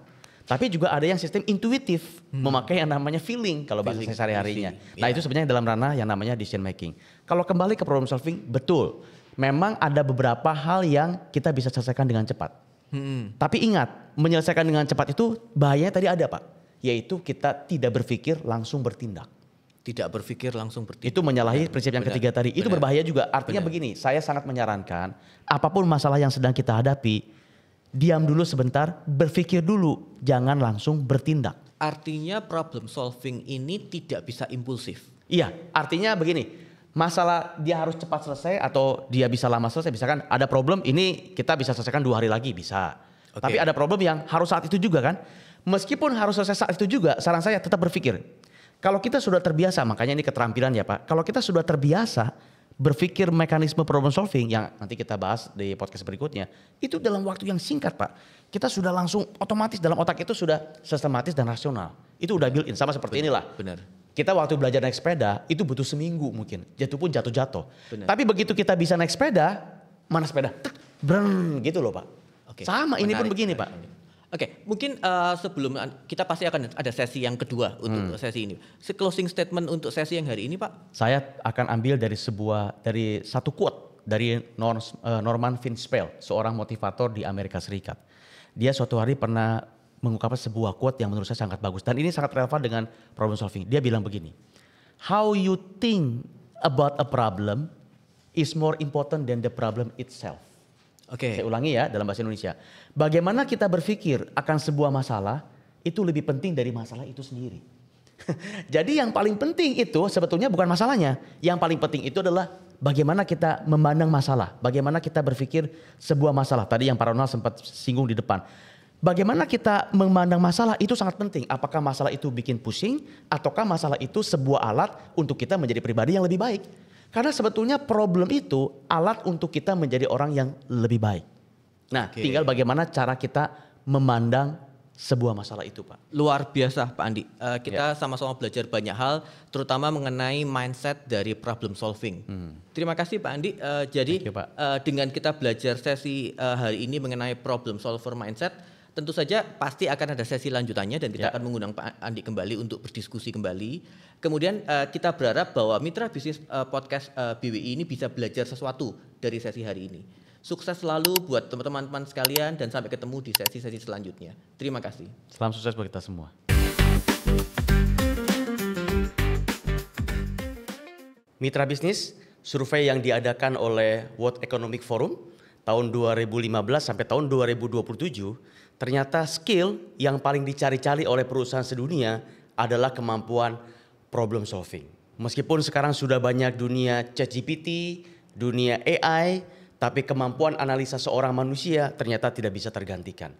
Speaker 1: tapi juga ada yang sistem intuitif, memakai yang namanya feeling kalau bahasa saya sehari-harinya. Nah, itu sebenarnya dalam ranah yang namanya decision making. Kalau kembali ke problem solving, betul. Memang ada beberapa hal yang kita bisa selesaikan dengan cepat. Tapi ingat, menyelesaikan dengan cepat itu bahayanya tadi ada, Pak. Yaitu kita tidak berpikir langsung bertindak.
Speaker 2: Tidak berpikir langsung bertindak.
Speaker 1: Itu menyalahi prinsip yang ketiga tadi. Itu berbahaya juga. Artinya begini, saya sangat menyarankan apapun masalah yang sedang kita hadapi, diam dulu sebentar, berpikir dulu, jangan langsung bertindak.
Speaker 2: Artinya problem solving ini tidak bisa impulsif.
Speaker 1: Iya, artinya begini, masalah dia harus cepat selesai atau dia bisa lama selesai. Misalkan ada problem ini kita bisa selesaikan 2 hari lagi, bisa. Tapi ada problem yang harus saat itu juga kan. Meskipun harus selesai saat itu juga, saran saya tetap berpikir. Kalau kita sudah terbiasa, makanya ini keterampilan ya Pak. Kalau kita sudah terbiasa berpikir mekanisme problem solving yang nanti kita bahas di podcast berikutnya, itu dalam waktu yang singkat Pak. Kita sudah langsung otomatis dalam otak itu sudah sistematis dan rasional. Itu udah built in, sama seperti inilah.
Speaker 2: Benar.
Speaker 1: Kita waktu belajar naik sepeda itu butuh seminggu mungkin, jatuh pun jatuh-jatuh. Tapi begitu kita bisa naik sepeda, mana sepeda? Brrrr, gitu loh Pak. Sama ini pun begini Pak.
Speaker 2: Oke, mungkin sebelum kita pasti akan ada sesi yang kedua untuk sesi ini. Closing statement untuk sesi yang hari ini, Pak.
Speaker 1: Saya akan ambil dari satu quote dari Norman Vincent, seorang motivator di Amerika Serikat. Dia suatu hari pernah mengungkapkan sebuah quote yang menurut saya sangat bagus dan ini sangat relevan dengan problem solving. Dia bilang begini, "How you think about a problem is more important than the problem itself." Saya ulangi ya dalam bahasa Indonesia. Bagaimana kita berpikir akan sebuah masalah itu lebih penting dari masalah itu sendiri. Jadi yang paling penting itu sebetulnya bukan masalahnya. Yang paling penting itu adalah bagaimana kita memandang masalah. Bagaimana kita berpikir sebuah masalah. Tadi yang Pak Ronald sempat singgung di depan. Bagaimana kita memandang masalah itu sangat penting. Apakah masalah itu bikin pusing ataukah masalah itu sebuah alat untuk kita menjadi pribadi yang lebih baik. Karena sebetulnya problem itu alat untuk kita menjadi orang yang lebih baik. Nah, tinggal bagaimana cara kita memandang sebuah masalah itu, Pak.
Speaker 2: Luar biasa, Pak Andi. Kita sama-sama belajar banyak hal, terutama mengenai mindset dari problem solving. Terima kasih, Pak Andi. Jadi, dengan kita belajar sesi hari ini mengenai problem solver mindset, tentu saja pasti akan ada sesi lanjutannya dan kita akan mengundang Pak Andi kembali untuk berdiskusi kembali. Kemudian kita berharap bahwa Mitra Bisnis Podcast BWI ini bisa belajar sesuatu dari sesi hari ini. Sukses selalu buat teman-teman sekalian dan sampai ketemu di sesi-sesi selanjutnya. Terima kasih.
Speaker 1: Salam sukses buat kita semua. Mitra Bisnis, survei yang diadakan oleh World Economic Forum tahun 2015 sampai tahun 2027, ternyata skill yang paling dicari-cari oleh perusahaan sedunia adalah kemampuan problem solving. Meskipun sekarang sudah banyak dunia ChatGPT, dunia AI, tapi kemampuan analisa seorang manusia ternyata tidak bisa tergantikan.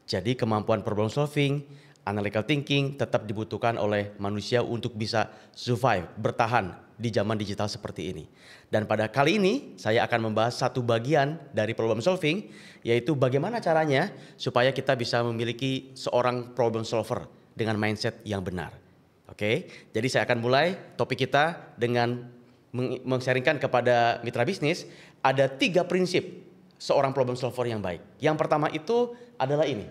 Speaker 1: Jadi kemampuan problem solving, analytical thinking tetap dibutuhkan oleh manusia untuk bisa survive, bertahan di zaman digital seperti ini. Dan pada kali ini saya akan membahas satu bagian dari problem solving, yaitu bagaimana caranya supaya kita bisa memiliki seorang problem solver dengan mindset yang benar. Oke, jadi saya akan mulai topik kita dengan meng-sharingkan kepada mitra bisnis ada 3 prinsip seorang problem solver yang baik. Yang pertama itu adalah ini.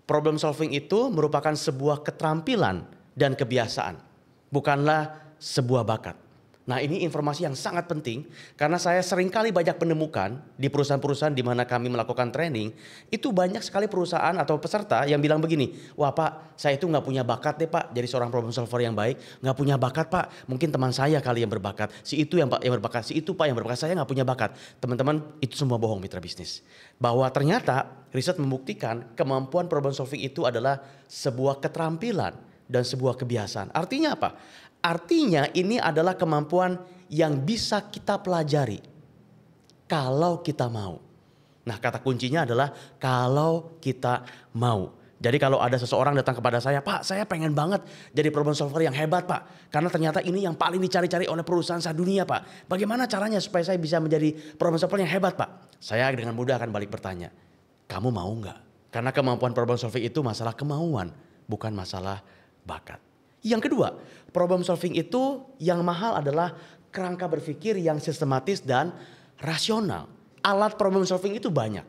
Speaker 1: Problem solving itu merupakan sebuah keterampilan dan kebiasaan, bukanlah sebuah bakat. Nah, ini informasi yang sangat penting karena saya seringkali banyak menemukan di perusahaan-perusahaan di mana kami melakukan training, itu banyak sekali perusahaan atau peserta yang bilang begini, "Wah Pak, saya itu nggak punya bakat deh Pak jadi seorang problem solver yang baik, nggak punya bakat Pak, mungkin teman saya kali yang berbakat, si itu yang berbakat, si itu Pak yang berbakat, saya nggak punya bakat." Teman-teman, itu semua bohong mitra bisnis. Bahwa ternyata riset membuktikan kemampuan problem solving itu adalah sebuah keterampilan dan sebuah kebiasaan. Artinya apa? Artinya ini adalah kemampuan yang bisa kita pelajari kalau kita mau. Nah, kata kuncinya adalah kalau kita mau. Jadi kalau ada seseorang datang kepada saya, "Pak, saya pengen banget jadi problem solver yang hebat Pak. Karena ternyata ini yang paling dicari-cari oleh perusahaan sedunia Pak. Bagaimana caranya supaya saya bisa menjadi problem solver yang hebat Pak?" Saya dengan mudah akan balik bertanya, "Kamu mau nggak?" Karena kemampuan problem solving itu masalah kemauan, bukan masalah bakat. Yang kedua, problem solving itu yang mahal adalah kerangka berpikir yang sistematis dan rasional. Alat problem solving itu banyak.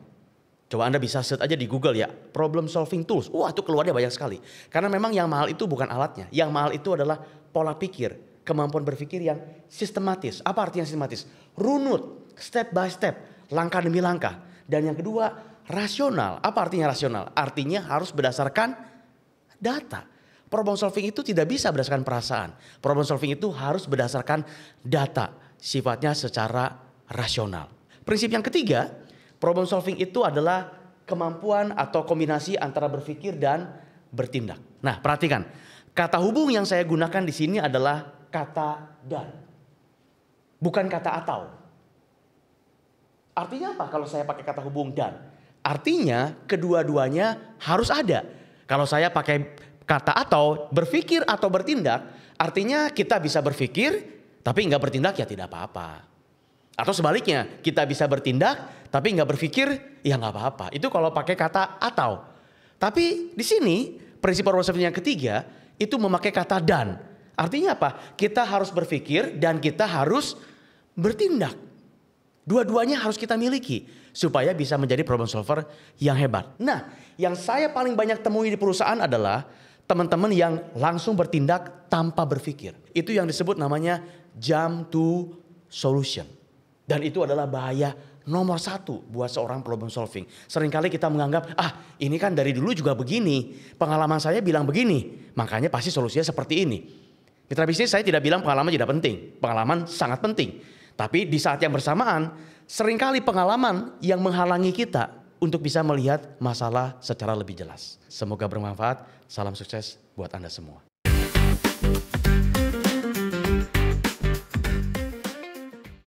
Speaker 1: Coba Anda bisa search aja di Google ya, problem solving tools. Wah, itu keluarnya banyak sekali. Karena memang yang mahal itu bukan alatnya. Yang mahal itu adalah pola pikir, kemampuan berpikir yang sistematis. Apa artinya sistematis? Runut, step by step, langkah demi langkah. Dan yang kedua, rasional. Apa artinya rasional? Artinya harus berdasarkan data. Problem solving itu tidak bisa berdasarkan perasaan. Problem solving itu harus berdasarkan data. Sifatnya secara rasional. Prinsip yang ketiga, problem solving itu adalah kemampuan atau kombinasi antara berpikir dan bertindak. Nah, perhatikan. Kata hubung yang saya gunakan di sini adalah kata dan. Bukan kata atau. Artinya apa kalau saya pakai kata hubung dan? Artinya kedua-duanya harus ada. Kalau saya pakai kata atau, berpikir atau bertindak, artinya kita bisa berpikir tapi nggak bertindak ya tidak apa-apa. Atau sebaliknya, kita bisa bertindak tapi nggak berpikir, ya nggak apa-apa. Itu kalau pakai kata atau. Tapi di sini prinsip problem solving yang ketiga itu memakai kata dan. Artinya apa? Kita harus berpikir dan kita harus bertindak. Dua-duanya harus kita miliki supaya bisa menjadi problem solver yang hebat. Nah, yang saya paling banyak temui di perusahaan adalah teman-teman yang langsung bertindak tanpa berpikir. Itu yang disebut namanya jump to solution. Dan itu adalah bahaya nomor satu buat seorang problem solving. Seringkali kita menganggap, ini kan dari dulu juga begini. Pengalaman saya bilang begini, makanya pasti solusinya seperti ini. Mitra bisnis, saya tidak bilang pengalaman tidak penting. Pengalaman sangat penting. Tapi di saat yang bersamaan, seringkali pengalaman yang menghalangi kita untuk bisa melihat masalah secara lebih jelas. Semoga bermanfaat. Salam sukses buat Anda semua.